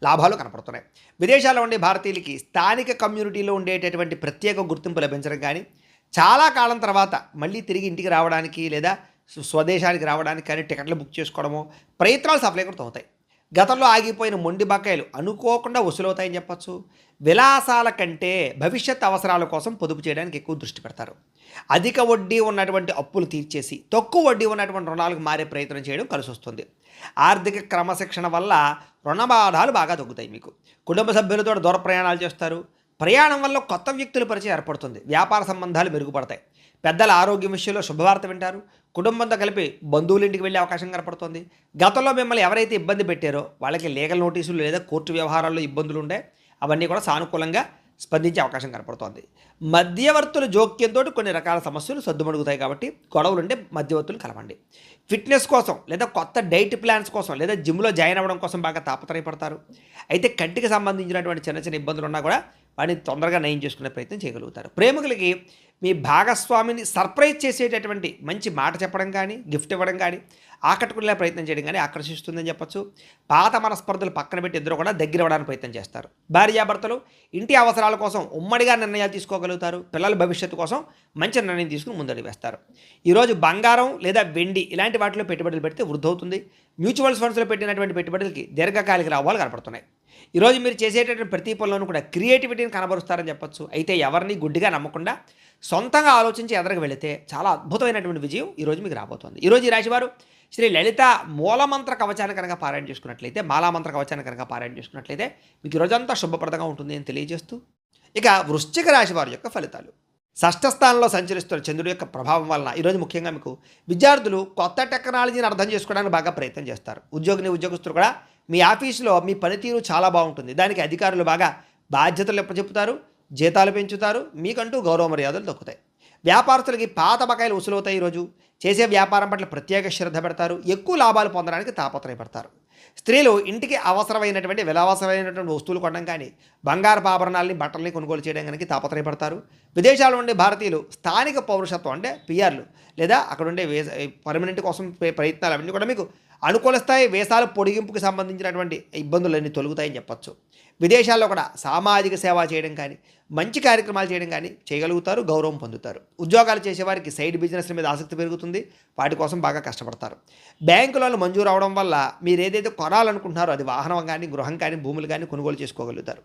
లాభాలు కనపడుతున్నాయి. విదేశాల్లో ఉండే భారతీయులకి స్థానిక కమ్యూనిటీలో ఉండేటటువంటి ప్రత్యేక గుర్తింపు లభించడం కానీ, చాలా కాలం తర్వాత మళ్ళీ తిరిగి ఇంటికి రావడానికి లేదా స్వదేశానికి రావడానికి కానీ టికెట్లు బుక్ చేసుకోవడమో ప్రయత్నాలు సఫలీకృతం అవుతాయి. గతంలో ఆగిపోయిన మొండి బకాయిలు అనుకోకుండా వసూలవుతాయని చెప్పచ్చు. విలాసాల కంటే భవిష్యత్ అవసరాల కోసం పొదుపు చేయడానికి ఎక్కువ దృష్టి పెడతారు. అధిక వడ్డీ ఉన్నటువంటి అప్పులు తీర్చేసి తక్కువ వడ్డీ ఉన్నటువంటి రుణాలకు మారే ప్రయత్నం చేయడం కలిసి వస్తుంది. ఆర్థిక క్రమశిక్షణ వల్ల రుణ బాధలు బాగా తగ్గుతాయి. మీకు కుటుంబ సభ్యులతో దూర ప్రయాణాలు చేస్తారు. ప్రయాణం వల్ల కొత్త వ్యక్తుల పరిచయం ఏర్పడుతుంది. వ్యాపార సంబంధాలు మెరుగుపడతాయి. పెద్దల ఆరోగ్యం విషయంలో శుభవార్త వింటారు. కుటుంబంతో కలిపి బంధువుల ఇంటికి వెళ్ళే అవకాశం కనపడుతుంది. గతంలో మిమ్మల్ని ఎవరైతే ఇబ్బంది పెట్టారో వాళ్ళకి లీగల్ నోటీసులు లేదా కోర్టు వ్యవహారాల్లో ఇబ్బందులు ఉండే అవన్నీ కూడా సానుకూలంగా స్పందించే అవకాశం కనపడుతోంది. మధ్యవర్తుల జోక్యంతో కొన్ని రకాల సమస్యలు సద్దుమడుగుతాయి. కాబట్టి గొడవలు ఉంటే మధ్యవర్తులు కలవండి. ఫిట్నెస్ కోసం లేదా కొత్త డైట్ ప్లాన్స్ కోసం లేదా జిమ్లో జాయిన్ అవ్వడం కోసం బాగా తాపత్రయపడతారు. అయితే కంటికి సంబంధించినటువంటి చిన్న చిన్న ఇబ్బందులు ఉన్నా కూడా వాటిని తొందరగా నయం చేసుకునే ప్రయత్నం చేయగలుగుతారు. ప్రేమికులకి మీ భాగస్వామిని సర్ప్రైజ్ చేసేటటువంటి మంచి మాట చెప్పడం కానీ, గిఫ్ట్ ఇవ్వడం కానీ, ఆకట్టుకునే ప్రయత్నం చేయడం కానీ ఆకర్షిస్తుందని చెప్పచ్చు. పాత మనస్పర్ధలు పక్కన పెట్టి ఇద్దరు కూడా దగ్గర అవ్వడానికి ప్రయత్నం చేస్తారు. భార్యాభర్తలు ఇంటి అవసరాల కోసం ఉమ్మడిగా నిర్ణయాలు తీసుకోగలుగుతారు. పిల్లల భవిష్యత్తు కోసం మంచి నిర్ణయం తీసుకుని ముందడుగు వేస్తారు. ఈరోజు బంగారం లేదా వెండి ఇలాంటి వాటిలో పెట్టుబడులు పెడితే వృద్ధి అవుతుంది. మ్యూచువల్ ఫండ్స్లో పెట్టినటువంటి పెట్టుబడులకి దీర్ఘకాలిక లాభాలు కనపడుతున్నాయి. ఈరోజు మీరు చేసేటటువంటి ప్రతి పనులను కూడా క్రియేటివిటీని కనబరుస్తారని చెప్పచ్చు. అయితే ఎవరిని గుడ్డిగా నమ్మకుండా సొంతంగా ఆలోచించి ఎదరకు వెళితే చాలా అద్భుతమైనటువంటి విజయం ఈరోజు మీకు రాబోతోంది. ఈరోజు ఈ రాశివారు శ్రీ లలిత మూలమంత్ర కవచాన్ని కనుక పారాయణ చేసుకున్నట్లయితే, మాలామంత్ర కవచాన్ని కనుక పారాయణ చేసుకున్నట్లయితే మీకు ఈరోజంతా శుభప్రదంగా ఉంటుంది అని తెలియజేస్తూ, ఇక వృశ్చిక రాశి వారి యొక్క ఫలితాలు. షష్ఠ స్థానంలో సంచరిస్తున్న చంద్రుడి యొక్క ప్రభావం వలన ఈరోజు ముఖ్యంగా మీకు విద్యార్థులు కొత్త టెక్నాలజీని అర్థం చేసుకోవడానికి బాగా ప్రయత్నం చేస్తారు. ఉద్యోగస్తులు కూడా మీ ఆఫీసులో మీ పనితీరు చాలా బాగుంటుంది. దానికి అధికారులు బాగా బాధ్యతలు ఎప్పచెప్పుతారు, జీతాలు పెంచుతారు, మీకంటూ గౌరవ మర్యాదలు దక్కుతాయి. వ్యాపారస్తులకి పాత బకాయిలు వసూలవుతాయి. ఈరోజు చేసే వ్యాపారం పట్ల ప్రత్యేక శ్రద్ధ పెడతారు. ఎక్కువ లాభాలు పొందడానికి తాపత్రయపడతారు. స్త్రీలు ఇంటికి అవసరమైనటువంటి విలాసమైనటువంటి వస్తువులు కొనడం కానీ, బంగారపు ఆభరణాలని, బట్టల్ని కొనుగోలు చేయడం కనుక తాపత్రయపడతారు. విదేశాల్లో ఉండే భారతీయులు స్థానిక పౌరసత్వం అంటే పిఆర్లు లేదా అక్కడ ఉండే పర్మనెంట్ కోసం ప్రయత్నాలు అవన్నీ కూడా మీకు అనుకూలిస్తాయి. వేసాల పొడిగింపుకి సంబంధించినటువంటి ఇబ్బందులన్నీ తొలగుతాయని చెప్పచ్చు. విదేశాల్లో కూడా సామాజిక సేవ చేయడం కానీ, మంచి కార్యక్రమాలు చేయడం కానీ చేయగలుగుతారు. గౌరవం పొందుతారు. ఉద్యోగాలు చేసేవారికి సైడ్ బిజినెస్ల మీద ఆసక్తి పెరుగుతుంది. వాటి కోసం బాగా కష్టపడతారు. బ్యాంకులలో మంజూరు అవడం వల్ల మీరు ఏదైతే కొనాలనుకుంటున్నారో అది వాహనం కానీ, గృహం కానీ, భూములు కానీ కొనుగోలు చేసుకోగలుగుతారు.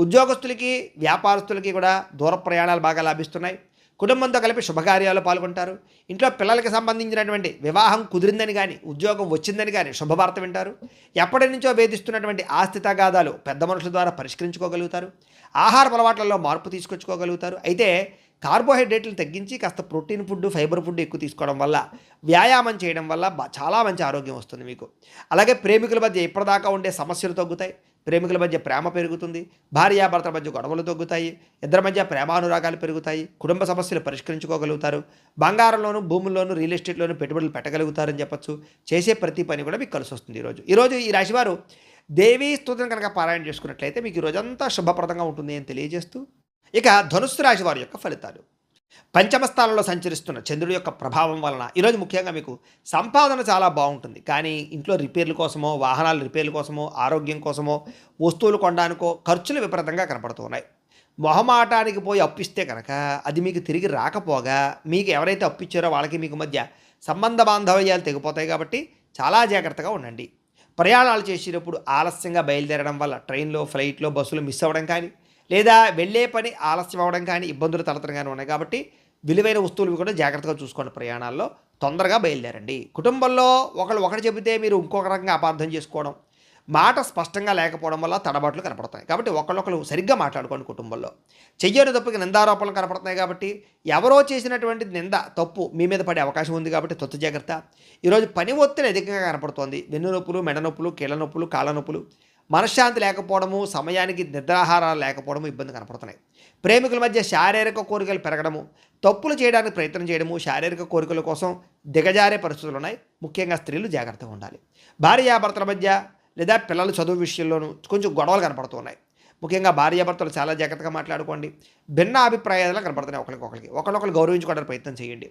ఉద్యోగస్తులకి, వ్యాపారస్తులకి కూడా దూర ప్రయాణాలు బాగా లాభిస్తున్నాయి. కుటుంబంతో కలిపి శుభకార్యాలు పాల్గొంటారు. ఇంట్లో పిల్లలకి సంబంధించినటువంటి వివాహం కుదిరిందని కానీ, ఉద్యోగం వచ్చిందని కానీ శుభవార్త వింటారు. ఎప్పటి నుంచో వేధిస్తున్నటువంటి ఆస్తి తగాదాలు పెద్ద మనుషుల ద్వారా పరిష్కరించుకోగలుగుతారు. ఆహార అలవాట్లలో మార్పు తీసుకొచ్చుకోగలుగుతారు. అయితే కార్బోహైడ్రేట్లు తగ్గించి కాస్త ప్రోటీన్ ఫుడ్, ఫైబర్ ఫుడ్ ఎక్కువ తీసుకోవడం వల్ల, వ్యాయామం చేయడం వల్ల చాలా మంచి ఆరోగ్యం వస్తుంది మీకు. అలాగే ప్రేమికుల మధ్య ఇప్పటిదాకా ఉండే సమస్యలు తగ్గుతాయి. ప్రేమికుల మధ్య ప్రేమ పెరుగుతుంది. భార్యాభర్తల మధ్య గొడవలు తగ్గుతాయి. ఇద్దరి మధ్య ప్రేమానురాగాలు పెరుగుతాయి. కుటుంబ సమస్యలు పరిష్కరించుకోగలుగుతారు. బంగారంలోను, భూముల్లోను, రియల్ ఎస్టేట్లోను పెట్టుబడులు పెట్టగలుగుతారని చెప్పచ్చు. చేసే ప్రతి పని కూడా మీకు కలిసి వస్తుంది. ఈరోజు ఈ రాశివారు దేవీ స్తుతిని కనుక పారాయణ చేసుకున్నట్లయితే మీకు ఈరోజంతా శుభప్రదంగా ఉంటుంది అని తెలియజేస్తూ, ఇక ధనుస్సు రాశి వారి యొక్క ఫలితాలు. పంచమ స్థానంలో సంచరిస్తున్న చంద్రుడి యొక్క ప్రభావం వలన ఈరోజు ముఖ్యంగా మీకు సంపాదన చాలా బాగుంటుంది. కానీ ఇంట్లో రిపేర్ల కోసమో, వాహనాల రిపేర్ల కోసమో, ఆరోగ్యం కోసమో, వస్తువులు కొనడానికో ఖర్చులు విపరీతంగా కనపడుతూ ఉన్నాయి. మొహమాటానికి పోయి అప్పిస్తే కనుక అది మీకు తిరిగి రాకపోగా మీకు ఎవరైతే అప్పిచ్చారో వాళ్ళకి మీకు మధ్య సంబంధ బాంధవ్యాలు తెగిపోతాయి. కాబట్టి చాలా జాగ్రత్తగా ఉండండి. ప్రయాణాలు చేసేటప్పుడు ఆలస్యంగా బయలుదేరడం వల్ల ట్రైన్లో, ఫ్లైట్లో, బస్సులు మిస్ అవ్వడం కానీ, లేదా వెళ్ళే పని ఆలస్యం అవ్వడం కానీ, ఇబ్బందులు తలెత్తడం ఉన్నాయి. కాబట్టి విలువైన వస్తువులు కూడా జాగ్రత్తగా చూసుకోండి. ప్రయాణాల్లో తొందరగా బయలుదేరండి. కుటుంబంలో ఒకటి చెబితే మీరు ఇంకొక రకంగా అపార్థం చేసుకోవడం, మాట స్పష్టంగా లేకపోవడం వల్ల తడబాట్లు కనపడతాయి. కాబట్టి ఒకళ్ళొకరు సరిగ్గా మాట్లాడుకోండి. కుటుంబంలో చెయ్యని తప్పుకి నిందారోపణలు కనపడుతున్నాయి. కాబట్టి ఎవరో చేసినటువంటి నింద, తప్పు మీ మీద పడే అవకాశం ఉంది. కాబట్టి తొత్తు జాగ్రత్త. ఈరోజు పని ఒత్తిడి అధికంగా కనపడుతోంది. వెన్ను నొప్పులు, మెడ నొప్పులు, కీళ్ళ నొప్పులు, కాళ్ళ నొప్పులు, మనశ్శాంతి లేకపోవడము, సమయానికి నిద్రాహారాలు లేకపోవడము ఇబ్బంది కనపడుతున్నాయి. ప్రేమికుల మధ్య శారీరక కోరికలు పెరగడము, తప్పులు చేయడానికి ప్రయత్నం చేయడము, శారీరక కోరికల కోసం దిగజారే పరిస్థితులు ఉన్నాయి. ముఖ్యంగా స్త్రీలు జాగ్రత్తగా ఉండాలి. భార్యాభర్తల మధ్య లేదా పిల్లల చదువు విషయంలోనూ కొంచెం గొడవలు కనపడుతూ ఉన్నాయి. ముఖ్యంగా భార్యాభర్తలు చాలా జాగ్రత్తగా మాట్లాడుకోండి. భిన్న అభిప్రాయాలు కనపడుతున్నాయి. ఒకరికొకరు గౌరవించుకోవడానికి ప్రయత్నం చేయండి.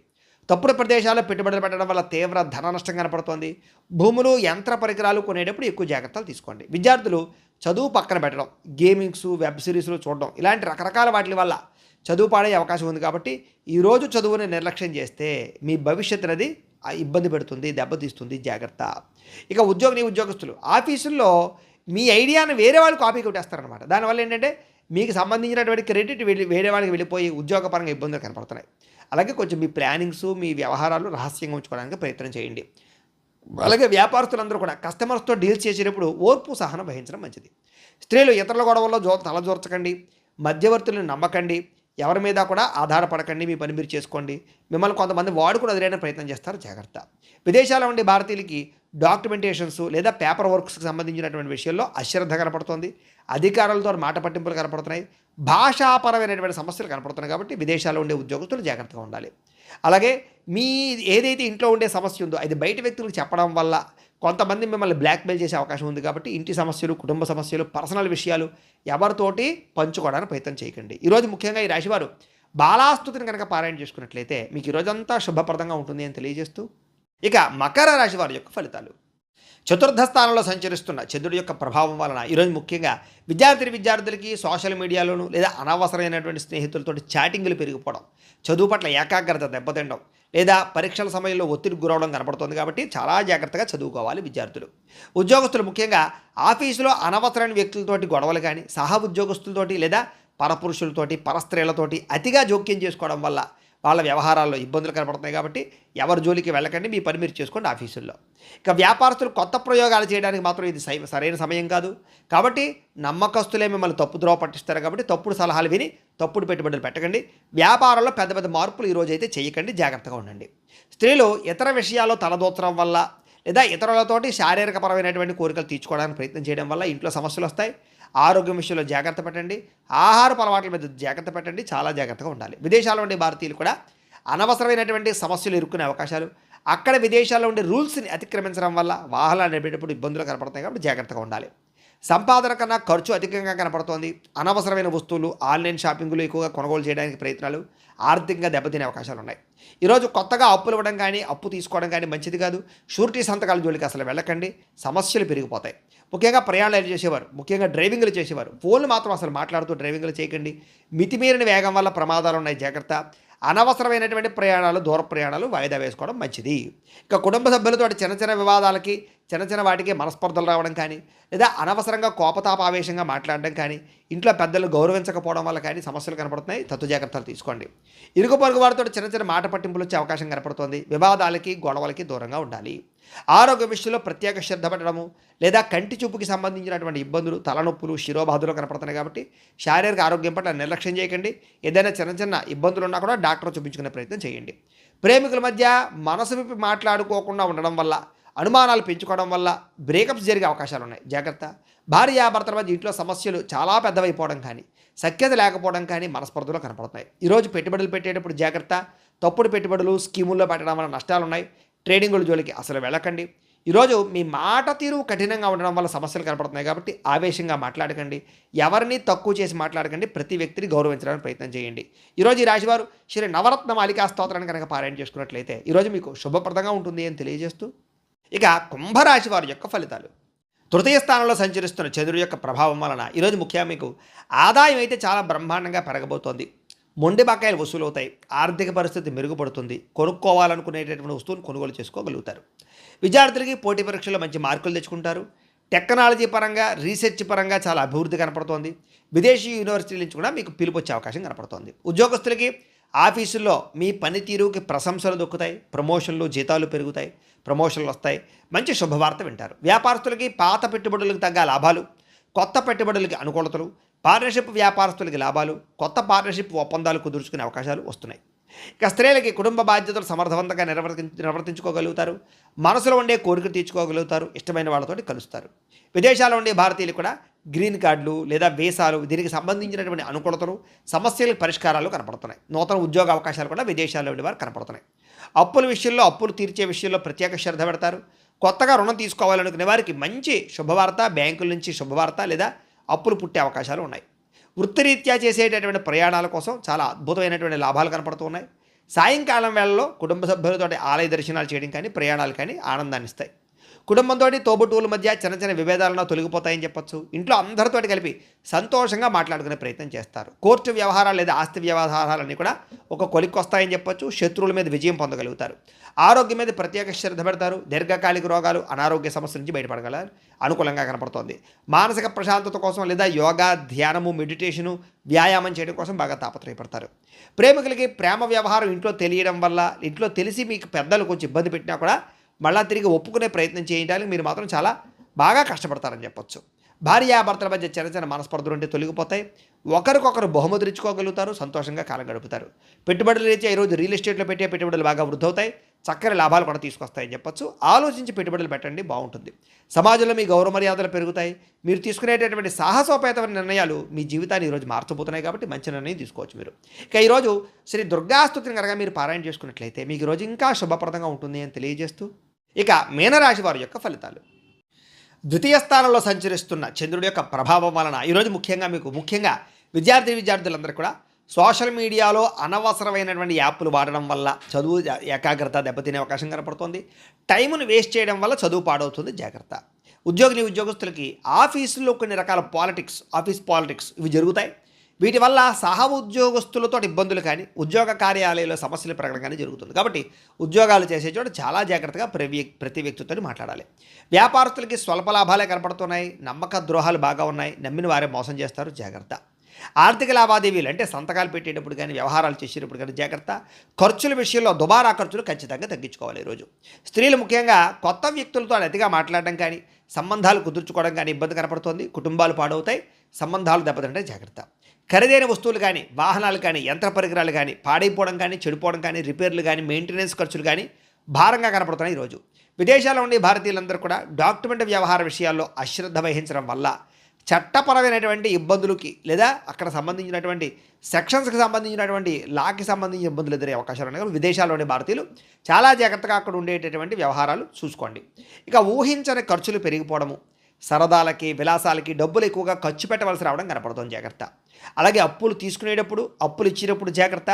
తప్పుడు ప్రదేశాల్లో పెట్టుబడులు పెట్టడం వల్ల తీవ్ర ధన నష్టం కనపడుతోంది. భూములు, యంత్ర పరికరాలు కొనేటప్పుడు ఎక్కువ జాగ్రత్తలు తీసుకోండి. విద్యార్థులు చదువు పక్కన పెట్టడం, గేమింగ్స్, వెబ్ సిరీస్లు చూడడం, ఇలాంటి రకరకాల వాటి వల్ల చదువు పాడే అవకాశం ఉంది. కాబట్టి ఈరోజు చదువుని నిర్లక్ష్యం చేస్తే మీ భవిష్యత్తు అనేది ఇబ్బంది పెడుతుంది, దెబ్బతీస్తుంది. జాగ్రత్త. ఇక ఉద్యోగస్తులు ఆఫీసుల్లో మీ ఐడియాను వేరే వాళ్ళు కాపీ కొట్టేస్తారనమాట. దానివల్ల ఏంటంటే మీకు సంబంధించినటువంటి క్రెడిట్ వేరే వాళ్ళకి వెళ్ళిపోయి ఉద్యోగపరంగా ఇబ్బందులు కనపడుతున్నాయి. అలాగే కొంచెం మీ ప్లానింగ్స్, మీ వ్యవహారాలు రహస్యంగా ఉంచుకోవడానికి ప్రయత్నం చేయండి. అలాగే వ్యాపారస్తులందరూ కూడా కస్టమర్స్తో డీల్స్ చేసేటప్పుడు ఓర్పు, సహనం వహించడం మంచిది. స్త్రీలు ఇతరుల గొడవల్లో తలజోర్చకండి. మధ్యవర్తులను నమ్మకండి. ఎవరి మీద కూడా ఆధారపడకండి. మీ పని మీరు చేసుకోండి. మిమ్మల్ని కొంతమంది వాడుకుని వదిలేయడానికి ప్రయత్నం చేస్తారు. జాగ్రత్త. విదేశాల్లో ఉండే భారతీయులకి డాక్యుమెంటేషన్స్ లేదా పేపర్ వర్క్స్కి సంబంధించినటువంటి విషయాల్లో అశ్రద్ధ కనపడుతోంది. అధికారులతో మాట పట్టింపులు కనపడుతున్నాయి. భాషాపరమైనటువంటి సమస్యలు కనపడుతున్నాయి. కాబట్టి విదేశాల్లో ఉండే ఉద్యోగస్తులు జాగ్రత్తగా ఉండాలి. అలాగే మీ ఏదైతే ఇంట్లో ఉండే సమస్య ఉందో అది బయట వ్యక్తులకు చెప్పడం వల్ల కొంతమంది మిమ్మల్ని బ్లాక్మెయిల్ చేసే అవకాశం ఉంది. కాబట్టి ఇంటి సమస్యలు, కుటుంబ సమస్యలు, పర్సనల్ విషయాలు ఎవరితోటి పంచుకోవడానికి ప్రయత్నం చేయకండి. ఈరోజు ముఖ్యంగా ఈ రాశివారు బాలాస్తుతిని కనుక పారాయణ చేసుకున్నట్లయితే మీకు ఈరోజంతా శుభప్రదంగా ఉంటుంది అని తెలియజేస్తూ, ఇక మకర రాశి వారి యొక్క ఫలితాలు. చతుర్థ స్థానంలో సంచరిస్తున్న చంద్రుడి యొక్క ప్రభావం వలన ఈరోజు ముఖ్యంగా విద్యార్థులకి సోషల్ మీడియాలోనూ లేదా అనవసరమైనటువంటి స్నేహితులతో చాటింగ్లు పెరిగిపోవడం, చదువు పట్ల ఏకాగ్రత దెబ్బతినడం, లేదా పరీక్షల సమయంలో ఒత్తిడికి గురవడం కనపడుతుంది. కాబట్టి చాలా జాగ్రత్తగా చదువుకోవాలి విద్యార్థులు. ఉద్యోగస్తులు ముఖ్యంగా ఆఫీసులో అనవసరమైన వ్యక్తులతోటి గొడవలు కానీ, సహ ఉద్యోగస్తులతోటి లేదా పరపురుషులతోటి, పరస్త్రీలతోటి అతిగా జోక్యం చేసుకోవడం వల్ల వాళ్ళ వ్యవహారాల్లో ఇబ్బందులు కనపడుతున్నాయి. కాబట్టి ఎవరి జోలికి వెళ్ళకండి. మీ పని మీరు చేసుకోండి ఆఫీసుల్లో. ఇక వ్యాపారస్తులు కొత్త ప్రయోగాలు చేయడానికి మాత్రం ఇది సరైన సమయం కాదు. కాబట్టి నమ్మకస్తులే మిమ్మల్ని తప్పుద్రోవ పట్టిస్తారు. కాబట్టి తప్పుడు సలహాలు విని తప్పుడు పెట్టుబడులు పెట్టకండి. వ్యాపారంలో పెద్ద పెద్ద మార్పులు ఈరోజు అయితే చేయకండి. జాగ్రత్తగా ఉండండి. స్త్రీలు ఇతర విషయాల్లో తలదూర్చడం వల్ల లేదా ఇతరులతోటి శారీరకపరమైనటువంటి కోరికలు తీర్చుకోవడానికి ప్రయత్నం చేయడం వల్ల ఇంట్లో సమస్యలు వస్తాయి. ఆరోగ్యం విషయంలో జాగ్రత్త పెట్టండి. ఆహారపు అలవాట్ల మీద జాగ్రత్త పెట్టండి. చాలా జాగ్రత్తగా ఉండాలి. విదేశాల్లో ఉండే భారతీయులు కూడా అనవసరమైనటువంటి సమస్యలు ఎదుర్కొనే అవకాశాలు, అక్కడ విదేశాల్లో ఉండే రూల్స్ని అతిక్రమించడం వల్ల వాహనాలు నడిపేటప్పుడు ఇబ్బందులు కనపడతాయి. కాబట్టి జాగ్రత్తగా ఉండాలి. సంపాదన కన్నా ఖర్చు అధికంగా కనపడుతోంది. అనవసరమైన వస్తువులు, ఆన్లైన్ షాపింగ్లు ఎక్కువగా కొనుగోలు చేయడానికి ప్రయత్నాలు ఆర్థికంగా దెబ్బతినే అవకాశాలు ఉన్నాయి. ఈరోజు కొత్తగా అప్పులు ఇవ్వడం కానీ, అప్పు తీసుకోవడం కానీ మంచిది కాదు. షూరిటీ సంతకాల జోలికి అసలు వెళ్ళకండి. సమస్యలు పెరిగిపోతాయి. ముఖ్యంగా ప్రయాణాలు చేసేవారు, ముఖ్యంగా డ్రైవింగ్లు చేసేవారు ఫోన్లు మాత్రం అసలు మాట్లాడుతూ డ్రైవింగ్లు చేయకండి. మితిమీరిన వేగం వల్ల ప్రమాదాలు ఉన్నాయి. జాగ్రత్త. అనవసరమైనటువంటి ప్రయాణాలు, దూర ప్రయాణాలు వాయిదా వేసుకోవడం మంచిది. ఇక కుటుంబ సభ్యులతో చిన్న వివాదాలకి, చిన్న వాటికి మనస్పర్ధలు రావడం కానీ, లేదా అనవసరంగా కోపతాపావేశంగా మాట్లాడడం కానీ, ఇంట్లో పెద్దలు గౌరవించకపోవడం వల్ల కానీ సమస్యలు కనపడుతున్నాయి. తత్తు జాగ్రత్తలు తీసుకోండి. ఇరుగు పొరుగు వారితో చిన్న మాట పట్టింపులు వచ్చే అవకాశం కనపడుతుంది. వివాదాలకి, గొడవలకి దూరంగా ఉండాలి. ఆరోగ్య విషయంలో ప్రత్యేక శ్రద్ధ పెట్టడము, లేదా కంటి చూపుకి సంబంధించినటువంటి ఇబ్బందులు, తలనొప్పులు, శిరోబాధలు కనపడుతున్నాయి. కాబట్టి శారీరక ఆరోగ్యం పట్ల నిర్లక్ష్యం చేయకండి. ఏదైనా చిన్న ఇబ్బందులు ఉన్నా కూడా డాక్టర్ చూపించుకునే ప్రయత్నం చేయండి. ప్రేమికుల మధ్య మనసు విప్పి మాట్లాడుకోకుండా ఉండడం వల్ల, అనుమానాలు పెంచుకోవడం వల్ల బ్రేకప్స్ జరిగే అవకాశాలు ఉన్నాయి. జాగ్రత్త. భార్యాభర్తల మధ్య ఇంట్లో సమస్యలు చాలా పెద్దవైపోవడం కానీ, సఖ్యత లేకపోవడం కానీ మనస్పర్ధలు కనపడుతున్నాయి. ఈరోజు పెట్టుబడులు పెట్టేటప్పుడు జాగ్రత్త. తప్పుడు పెట్టుబడులు, స్కీముల్లో పెట్టడం వల్ల నష్టాలు ఉన్నాయి. ట్రేడింగుల జోలికి అసలు వెళ్ళకండి. ఈరోజు మీ మాట తీరు కఠినంగా ఉండడం వల్ల సమస్యలు కనపడుతున్నాయి కాబట్టి ఆవేశంగా మాట్లాడకండి. ఎవరిని తక్కువ చేసి మాట్లాడకండి. ప్రతి వ్యక్తిని గౌరవించడానికి ప్రయత్నం చేయండి. ఈరోజు ఈ రాశివారు శ్రీ నవరత్న మాలికా స్తోత్రాన్ని కనుక పారాయణ చేసుకున్నట్లయితే ఈరోజు మీకు శుభప్రదంగా ఉంటుంది అని తెలియజేస్తూ, ఇక కుంభరాశి వారి యొక్క ఫలితాలు. తృతీయ స్థానంలో సంచరిస్తున్న చంద్రుడి యొక్క ప్రభావం వలన ఈరోజు ముఖ్యంగా మీకు ఆదాయం అయితే చాలా బ్రహ్మాండంగా పెరగబోతోంది. మొండి బకాయిలు వసూలవుతాయి. ఆర్థిక పరిస్థితి మెరుగుపడుతుంది. కొనుక్కోవాలనుకునేటటువంటి వస్తువును కొనుగోలు చేసుకోగలుగుతారు. విద్యార్థులకి పోటీ పరీక్షల్లో మంచి మార్కులు తెచ్చుకుంటారు. టెక్నాలజీ పరంగా, రీసెర్చ్ పరంగా చాలా అభివృద్ధి కనపడుతోంది. విదేశీ యూనివర్సిటీల నుంచి కూడా మీకు పిలుపు వచ్చే అవకాశం కనపడుతోంది. ఉద్యోగస్తులకి ఆఫీసుల్లో మీ పనితీరుకి ప్రశంసలు దొక్కుతాయి. ప్రమోషన్లు, జీతాలు పెరుగుతాయి. ప్రమోషన్లు వస్తాయి. మంచి శుభవార్త వింటారు. వ్యాపారస్తులకి పాత పెట్టుబడులకు తగ్గ లాభాలు, కొత్త పెట్టుబడులకి అనుకూలతలు, పార్ట్నర్షిప్ వ్యాపారస్తులకి లాభాలు, కొత్త పార్ట్నర్షిప్ ఒప్పందాలు కుదుర్చుకునే అవకాశాలు వస్తున్నాయి. ఇక స్త్రీలకి కుటుంబ బాధ్యతలు సమర్థవంతంగా నిర్వర్తించుకోగలుగుతారు. మనసులో ఉండే కోరిక తీర్చుకోగలుగుతారు. ఇష్టమైన వాళ్ళతోటి కలుస్తారు. విదేశాల్లో ఉండే భారతీయులు కూడా గ్రీన్ కార్డులు లేదా వీసాలు, దీనికి సంబంధించినటువంటి అనుకూలతలు, సమస్యలకు పరిష్కారాలు కనపడుతున్నాయి. నూతన ఉద్యోగ అవకాశాలు కూడా విదేశాల్లో ఉండే వారు కనపడుతున్నాయి. అప్పుల విషయంలో, అప్పులు తీర్చే విషయంలో ప్రత్యేక శ్రద్ధ పెడతారు. కొత్తగా రుణం తీసుకోవాలనుకునే వారికి మంచి శుభవార్త, బ్యాంకుల నుంచి శుభవార్త లేదా అప్పులు పుట్టే అవకాశాలు ఉన్నాయి. వృత్తిరీత్యా చేసేటటువంటి ప్రయాణాల కోసం చాలా అద్భుతమైనటువంటి లాభాలు కనపడుతూ ఉన్నాయి. సాయంకాలం వేళల్లో కుటుంబ సభ్యులతో ఆలయ దర్శనాలు చేయడం కానీ, ప్రయాణాలు కానీ ఆనందాన్ని ఇస్తాయి. కుటుంబంతో, తోబుట్టువుల మధ్య చిన్న చిన్న విభేదాలను తొలగిపోతాయని చెప్పొచ్చు. ఇంట్లో అందరితోటి కలిపి సంతోషంగా మాట్లాడుకునే ప్రయత్నం చేస్తారు. కోర్టు వ్యవహారాలు లేదా ఆస్తి వ్యవహారాలన్నీ కూడా ఒక కొలిక్కి వస్తాయని చెప్పొచ్చు. శత్రువుల మీద విజయం పొందగలుగుతారు. ఆరోగ్యం మీద ప్రత్యేక శ్రద్ధ పెడతారు. దీర్ఘకాలిక రోగాలు, అనారోగ్య సమస్యల నుంచి బయటపడగల అనుకూలంగా కనపడుతోంది. మానసిక ప్రశాంతత కోసం లేదా యోగా, ధ్యానము, మెడిటేషను, వ్యాయామం చేయడం కోసం బాగా తాపత్రయపడతారు. ప్రేమికులకి ప్రేమ వ్యవహారం ఇంట్లో తెలియడం వల్ల, ఇంట్లో తెలిసి మీకు పెద్దలు కొంచెం ఇబ్బంది పెట్టినా కూడా మళ్ళా తిరిగి ఒప్పుకునే ప్రయత్నం చేయడానికి మీరు మాత్రం చాలా బాగా కష్టపడతారని చెప్పొచ్చు. భార్యాభర్తల మధ్య చిన్న చిన్న మనస్పర్ధలు ఉంటే తొలగిపోతాయి. ఒకరికొకరు బహుమతులు ఇచ్చుకోగలుగుతారు. సంతోషంగా కాలం గడుపుతారు. పెట్టుబడుల రీత్యా ఈరోజు రియల్ ఎస్టేట్లో పెట్టే పెట్టుబడులు బాగా వృద్ధి అవుతాయి. చక్కని లాభాలు కూడా తీసుకొస్తాయని చెప్పొచ్చు. ఆలోచించి పెట్టుబడులు పెట్టండి, బాగుంటుంది. సమాజంలో మీ గౌరవ మర్యాదలు పెరుగుతాయి. మీరు తీసుకునేటటువంటి సాహసోపేతమైన నిర్ణయాలు మీ జీవితాన్ని ఈరోజు మార్చబోతున్నాయి కాబట్టి మంచి నిర్ణయం తీసుకోవచ్చు మీరు. ఇక ఈరోజు శ్రీ దుర్గాస్తుతిని కనుక మీరు పారాయణ చేసుకున్నట్లయితే మీకు ఈరోజు ఇంకా శుభప్రదంగా ఉంటుంది అని తెలియజేస్తూ, ఇక మీనరాశి వారి యొక్క ఫలితాలు. ద్వితీయ స్థానంలో సంచరిస్తున్న చంద్రుడి యొక్క ప్రభావం వలన ఈరోజు ముఖ్యంగా విద్యార్థులందరూ కూడా సోషల్ మీడియాలో అనవసరమైనటువంటి యాప్లు వాడడం వల్ల చదువు ఏకాగ్రత దెబ్బతినే అవకాశం కనపడుతుంది. టైమును వేస్ట్ చేయడం వల్ల చదువు పాడవుతుంది, జాగ్రత్త. ఉద్యోగస్తులకి ఆఫీసుల్లో కొన్ని రకాల ఆఫీస్ పాలిటిక్స్ ఇవి జరుగుతాయి. వీటి వల్ల ఉద్యోగస్తులతో ఇబ్బందులు కానీ, ఉద్యోగ కార్యాలయంలో సమస్యలు పెరగడం కానీ జరుగుతుంది. కాబట్టి ఉద్యోగాలు చేసే చోట చాలా జాగ్రత్తగా ప్రతి వ్యక్తితో మాట్లాడాలి. వ్యాపారస్తులకి స్వల్ప లాభాలే కనపడుతున్నాయి. నమ్మక ద్రోహాలు బాగా ఉన్నాయి. నమ్మిన వారే మోసం చేస్తారు, జాగ్రత్త. ఆర్థిక లావాదేవీలు అంటే సంతకాలు పెట్టేటప్పుడు కానీ, వ్యవహారాలు చేసేటప్పుడు కానీ జాగ్రత్త. ఖర్చుల విషయంలో దుబారా ఖర్చులు ఖచ్చితంగా తగ్గించుకోవాలి ఈరోజు. స్త్రీలు ముఖ్యంగా కొత్త వ్యక్తులతో అతిగా మాట్లాడడం కానీ, సంబంధాలు కుదుర్చుకోవడం కానీ ఇబ్బంది కనపడుతోంది. కుటుంబాలు పాడవుతాయి, సంబంధాలు దెబ్బతింటే జాగ్రత్త. ఖరీదైన వస్తువులు కానీ, వాహనాలు కానీ, యంత్ర పరికరాలు కానీ పాడైపోవడం కానీ, చెడిపోవడం కానీ, రిపేర్లు కానీ, మెయింటెనెన్స్ ఖర్చులు కానీ భారంగా కనపడుతున్నాయి ఈరోజు. విదేశాల్లో ఉండే భారతీయులందరూ కూడా డాక్యుమెంట్ వ్యవహార విషయాల్లో అశ్రద్ధ వహించడం వల్ల చట్టపరమైనటువంటి ఇబ్బందులకి లేదా అక్కడ సంబంధించినటువంటి సెక్షన్స్కి సంబంధించినటువంటి లాకి సంబంధించిన ఇబ్బందులు ఎదురే అవకాశాలు ఉన్నాయి. విదేశాల్లోని భారతీయులు చాలా జాగ్రత్తగా అక్కడ ఉండేటటువంటి వ్యవహారాలు చూసుకోండి. ఇక ఊహించని ఖర్చులు పెరిగిపోవడము, సరదాలకి, విలాసాలకి డబ్బులు ఎక్కువగా ఖర్చు పెట్టవలసి రావడం కనపడుతుంది, జాగ్రత్త. అలాగే అప్పులు తీసుకునేటప్పుడు, అప్పులు ఇచ్చేటప్పుడు జాగ్రత్త.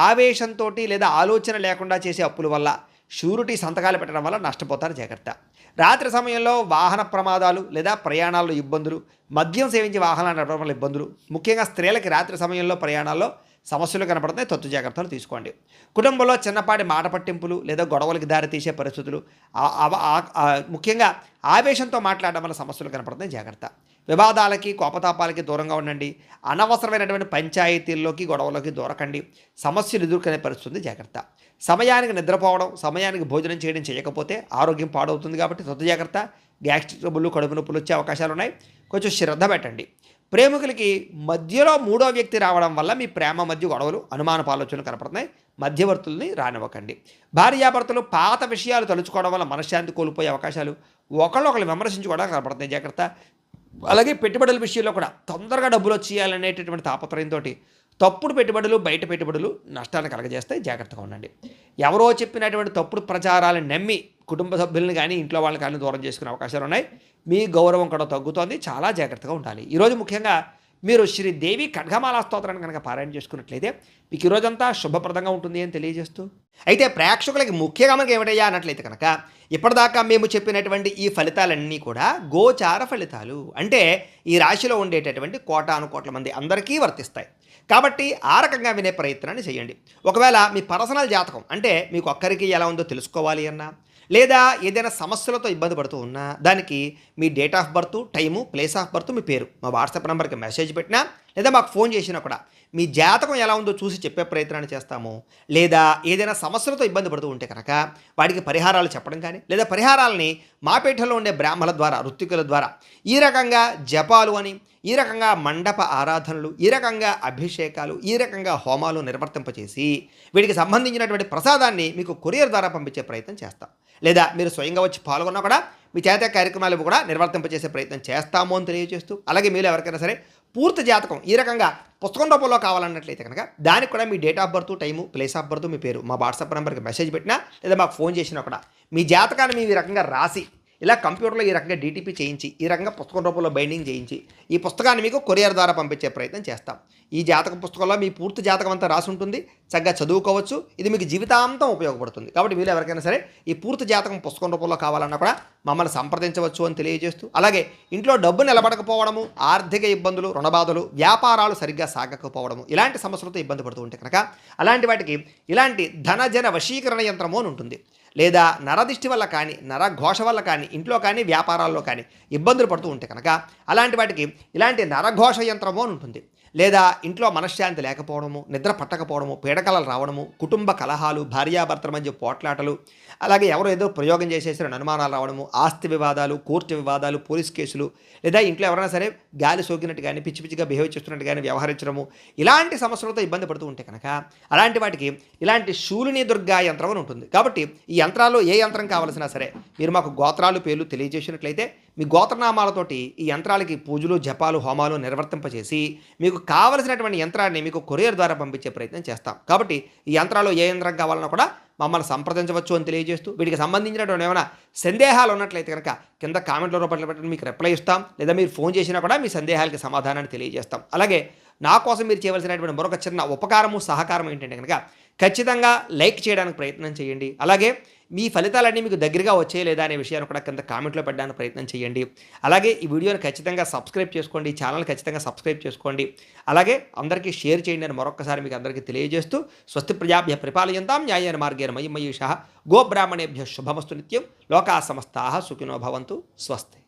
ఆవేశంతో లేదా ఆలోచన లేకుండా చేసే అప్పుల వల్ల, షూరిటీ సంతకాలు పెట్టడం వల్ల నష్టపోతారు, జాగ్రత్త. రాత్రి సమయంలో వాహన ప్రమాదాలు లేదా ప్రయాణాల్లో ఇబ్బందులు, మద్యం సేవించి వాహనాలు నడపడం వల్ల ఇబ్బందులు, ముఖ్యంగా స్త్రీలకి రాత్రి సమయంలో ప్రయాణాల్లో సమస్యలు కనపడుతున్నాయి, తత్తు జాగ్రత్తలు తీసుకోండి. కుటుంబంలో చిన్నపాటి మాట పట్టింపులు లేదా గొడవలకి దారితీసే పరిస్థితులు, ముఖ్యంగా ఆవేశంతో మాట్లాడడం వల్ల సమస్యలు కనపడుతున్నాయి, జాగ్రత్త. వివాదాలకి, కోపతాపాలకి దూరంగా ఉండండి. అనవసరమైనటువంటి పంచాయతీల్లోకి, గొడవలోకి దూరకండి. సమస్యలు ఎదుర్కొనే పరిస్థితి, జాగ్రత్త. సమయానికి నిద్రపోవడం, సమయానికి భోజనం చేయకపోతే ఆరోగ్యం పాడవుతుంది కాబట్టి తత్తు జాగ్రత్త. గ్యాస్ట్రిక్ ట్రబుల్, కడుపు నొప్పులు వచ్చే అవకాశాలు ఉన్నాయి, కొంచెం శ్రద్ధ పెట్టండి. ప్రేమికులకి మధ్యలో మూడో వ్యక్తి రావడం వల్ల మీ ప్రేమ మధ్య గొడవలు, అనుమానపు ఆలోచనలు కనపడుతున్నాయి, మధ్యవర్తుల్ని రానివ్వకండి. భార్యాభర్తలు పాత విషయాలు తలుచుకోవడం వల్ల మనశ్శాంతి కోల్పోయే అవకాశాలు, ఒకళ్ళు విమర్శించుకోవడానికి కనపడుతున్నాయి, జాగ్రత్త. అలాగే పెట్టుబడుల విషయంలో కూడా తొందరగా డబ్బులు వచ్చేయాలనేటటువంటి తాపత్రయంతో తప్పుడు పెట్టుబడులు, బయట పెట్టుబడులు నష్టాన్ని కలగజేస్తాయి, జాగ్రత్తగా ఉండండి. ఎవరో చెప్పినటువంటి తప్పుడు ప్రచారాలను నమ్మి కుటుంబ సభ్యులను కానీ ఇంట్లో వాళ్ళని కానీ దూరం చేసుకునే అవకాశాలు ఉన్నాయి. మీ గౌరవం కూడా తగ్గుతోంది. చాలా జాగ్రత్తగా ఉండాలి. ఈరోజు ముఖ్యంగా మీరు శ్రీదేవి ఖడ్గమాలా స్తోత్రాన్ని కనుక పారాయణ చేసుకున్నట్లయితే మీకు ఈ రోజంతా శుభప్రదంగా ఉంటుంది అని తెలియజేస్తూ, అయితే ప్రేక్షకులకి ముఖ్యంగా మనకి ఏమిటయ్యా అన్నట్లయితే కనుక ఇప్పటిదాకా మేము చెప్పినటువంటి ఈ ఫలితాలన్నీ కూడా గోచార ఫలితాలు. అంటే ఈ రాశిలో ఉండేటటువంటి కోటాను కోట్ల మంది అందరికీ వర్తిస్తాయి. కాబట్టి ఆ రకంగా వినే ప్రయత్నాన్ని చేయండి. ఒకవేళ మీ పర్సనల్ జాతకం అంటే మీకు ఒక్కరికి ఎలా ఉందో తెలుసుకోవాలి అన్నా, లేదా ఏదైనా సమస్యలతో ఇబ్బంది పడుతూ ఉన్నా దానికి మీ date of birth, time, place of birth, మీ పేరు మా వాట్సాప్ నెంబర్కి మెసేజ్ పెట్టినా లేదా మాకు ఫోన్ చేసినా కూడా మీ జాతకం ఎలా ఉందో చూసి చెప్పే ప్రయత్నాన్ని చేస్తాము. లేదా ఏదైనా సమస్యలతో ఇబ్బంది పడుతూ ఉంటే కనుక వాటికి పరిహారాలు చెప్పడం కానీ, లేదా పరిహారాలని మా పీఠంలో ఉండే బ్రాహ్మణుల ద్వారా, ఋత్వికుల ద్వారా ఈ రకంగా జపాలు అని, ఈ రకంగా మండప ఆరాధనలు, ఈ రకంగా అభిషేకాలు, ఈ రకంగా హోమాలు నిర్వర్తింపచేసి వీటికి సంబంధించినటువంటి ప్రసాదాన్ని మీకు కొరియర్ ద్వారా పంపించే ప్రయత్నం చేస్తాం. లేదా మీరు స్వయంగా వచ్చి పాల్గొన్నా కూడా మీ చేత కార్యక్రమాలు కూడా నిర్వర్తింపచేసే ప్రయత్నం చేస్తాము అని తెలియజేస్తూ, అలాగే మీరు ఎవరికైనా సరే పూర్తి జాతకం ఈ రకంగా పుస్తకం రూపంలో కావాలన్నట్లయితే కనుక దానికి కూడా మీ date of birth, time, place of birth, మీ పేరు మా వాట్సాప్ నెంబర్కి మెసేజ్ పెట్టినా లేదా మాకు ఫోన్ చేసినా కూడా మీ జాతకాన్ని మేము ఈ రకంగా రాసి ఇలా కంప్యూటర్లో ఈ రకంగా డీటీపీ చేయించి ఈ రకంగా పుస్తకం రూపంలో బైండింగ్ చేయించి ఈ పుస్తకాన్ని మీకు కొరియర్ ద్వారా పంపించే ప్రయత్నం చేస్తాం. ఈ జాతక పుస్తకంలో మీ పూర్తి జాతకం అంతా రాసి ఉంటుంది. చక్కగా చదువుకోవచ్చు. ఇది మీకు జీవితాంతం ఉపయోగపడుతుంది. కాబట్టి మీరు ఎవరికైనా సరే ఈ పూర్తి జాతకం పుస్తకం రూపంలో కావాలన్నా కూడా మమ్మల్ని సంప్రదించవచ్చు అని తెలియజేస్తూ, అలాగే ఇంట్లో డబ్బు నిలబడకపోవడము, ఆర్థిక ఇబ్బందులు, రుణబాధలు, వ్యాపారాలు సరిగ్గా సాగకపోవడము, ఇలాంటి సమస్యలతో ఇబ్బంది పడుతూ ఉంటే కనుక అలాంటి వాటికి ఇలాంటి ధనజన వశీకరణ యంత్రము అని ఉంటుంది. లేదా నరదిష్టి వల్ల కానీ, నరఘోష వల్ల కానీ, ఇంట్లో కానీ వ్యాపారాల్లో కానీ ఇబ్బందులు పడుతూ ఉంటే కనుక అలాంటి వాటికి ఇలాంటి నరఘోష యంత్రము అని ఉంటుంది. లేదా ఇంట్లో మనశ్శాంతి లేకపోవడము, నిద్ర పట్టకపోవడము, పీడకలలు రావడము, కుటుంబ కలహాలు, భార్యాభర్తల మధ్య పోట్లాటలు, అలాగే ఎవరో ఏదో ప్రయోగం చేసేసిన అనుమానాలు రావడము, ఆస్తి వివాదాలు, కోర్టు వివాదాలు, పోలీస్ కేసులు, లేదా ఇంట్లో ఎవరైనా సరే గాలి సోకినట్టు కానీ, పిచ్చి పిచ్చిగా బిహేవ్ చేస్తున్నట్టు కానీ వ్యవహరించడము, ఇలాంటి సమస్యలతో ఇబ్బంది పడుతూ ఉంటే కనుక అలాంటి వాటికి ఇలాంటి శూలిని దుర్గా యంత్రం అని ఉంటుంది. కాబట్టి ఈ యంత్రాల్లో ఏ యంత్రం కావాల్సినా సరే మీరు మాకు గోత్రాలు, పేర్లు తెలియజేసినట్లయితే మీ గోత్రనామాలతోటి ఈ యంత్రాలకి పూజలు, జపాలు, హోమాలు నిర్వర్తింపచేసి మీకు కావలసినటువంటి యంత్రాన్ని మీకు కొరియర్ ద్వారా పంపించే ప్రయత్నం చేస్తాం. కాబట్టి ఈ యంత్రాలు ఏ యంత్రం కావాలన్నా కూడా మమ్మల్ని సంప్రదించవచ్చు అని తెలియజేస్తూ, వీటికి సంబంధించినటువంటి ఏమైనా సందేహాలు ఉన్నట్లయితే కనుక కింద కామెంట్ల రూపంలో పెట్టండి, మీకు రిప్లై ఇస్తాం. లేదా మీరు ఫోన్ చేసినా కూడా మీ సందేహాలకి సమాధానాన్ని తెలియజేస్తాం. అలాగే నా కోసం మీరు చేయవలసినటువంటి మరొక చిన్న ఉపకారము, సహకారం ఏంటంటే కనుక ఖచ్చితంగా లైక్ చేయడానికి ప్రయత్నం చేయండి. అలాగే మీ ఫలితాలన్నీ మీకు దగ్గరగా వచ్చాయి లేదా అనే విషయాన్ని కూడా కింద కామెంట్లో పెట్టడానికి ప్రయత్నం చేయండి. అలాగే ఈ వీడియోని ఖచ్చితంగా సబ్స్క్రైబ్ చేసుకోండి, ఛానల్ ఖచ్చితంగా సబ్స్క్రైబ్ చేసుకోండి. అలాగే అందరికీ షేర్ చేయండి అని మరొకసారి మీకు అందరికీ తెలియజేస్తూ, స్వస్తి ప్రజాభ్య పరిపాలయంతాం న్యాయేన మార్గేణ మయీ మయూషః గోబ్రాహ్మణేభ్య శుభమస్తు నిత్యం లోకా సమస్తాః సుఖినో భవంతు. స్వస్తి.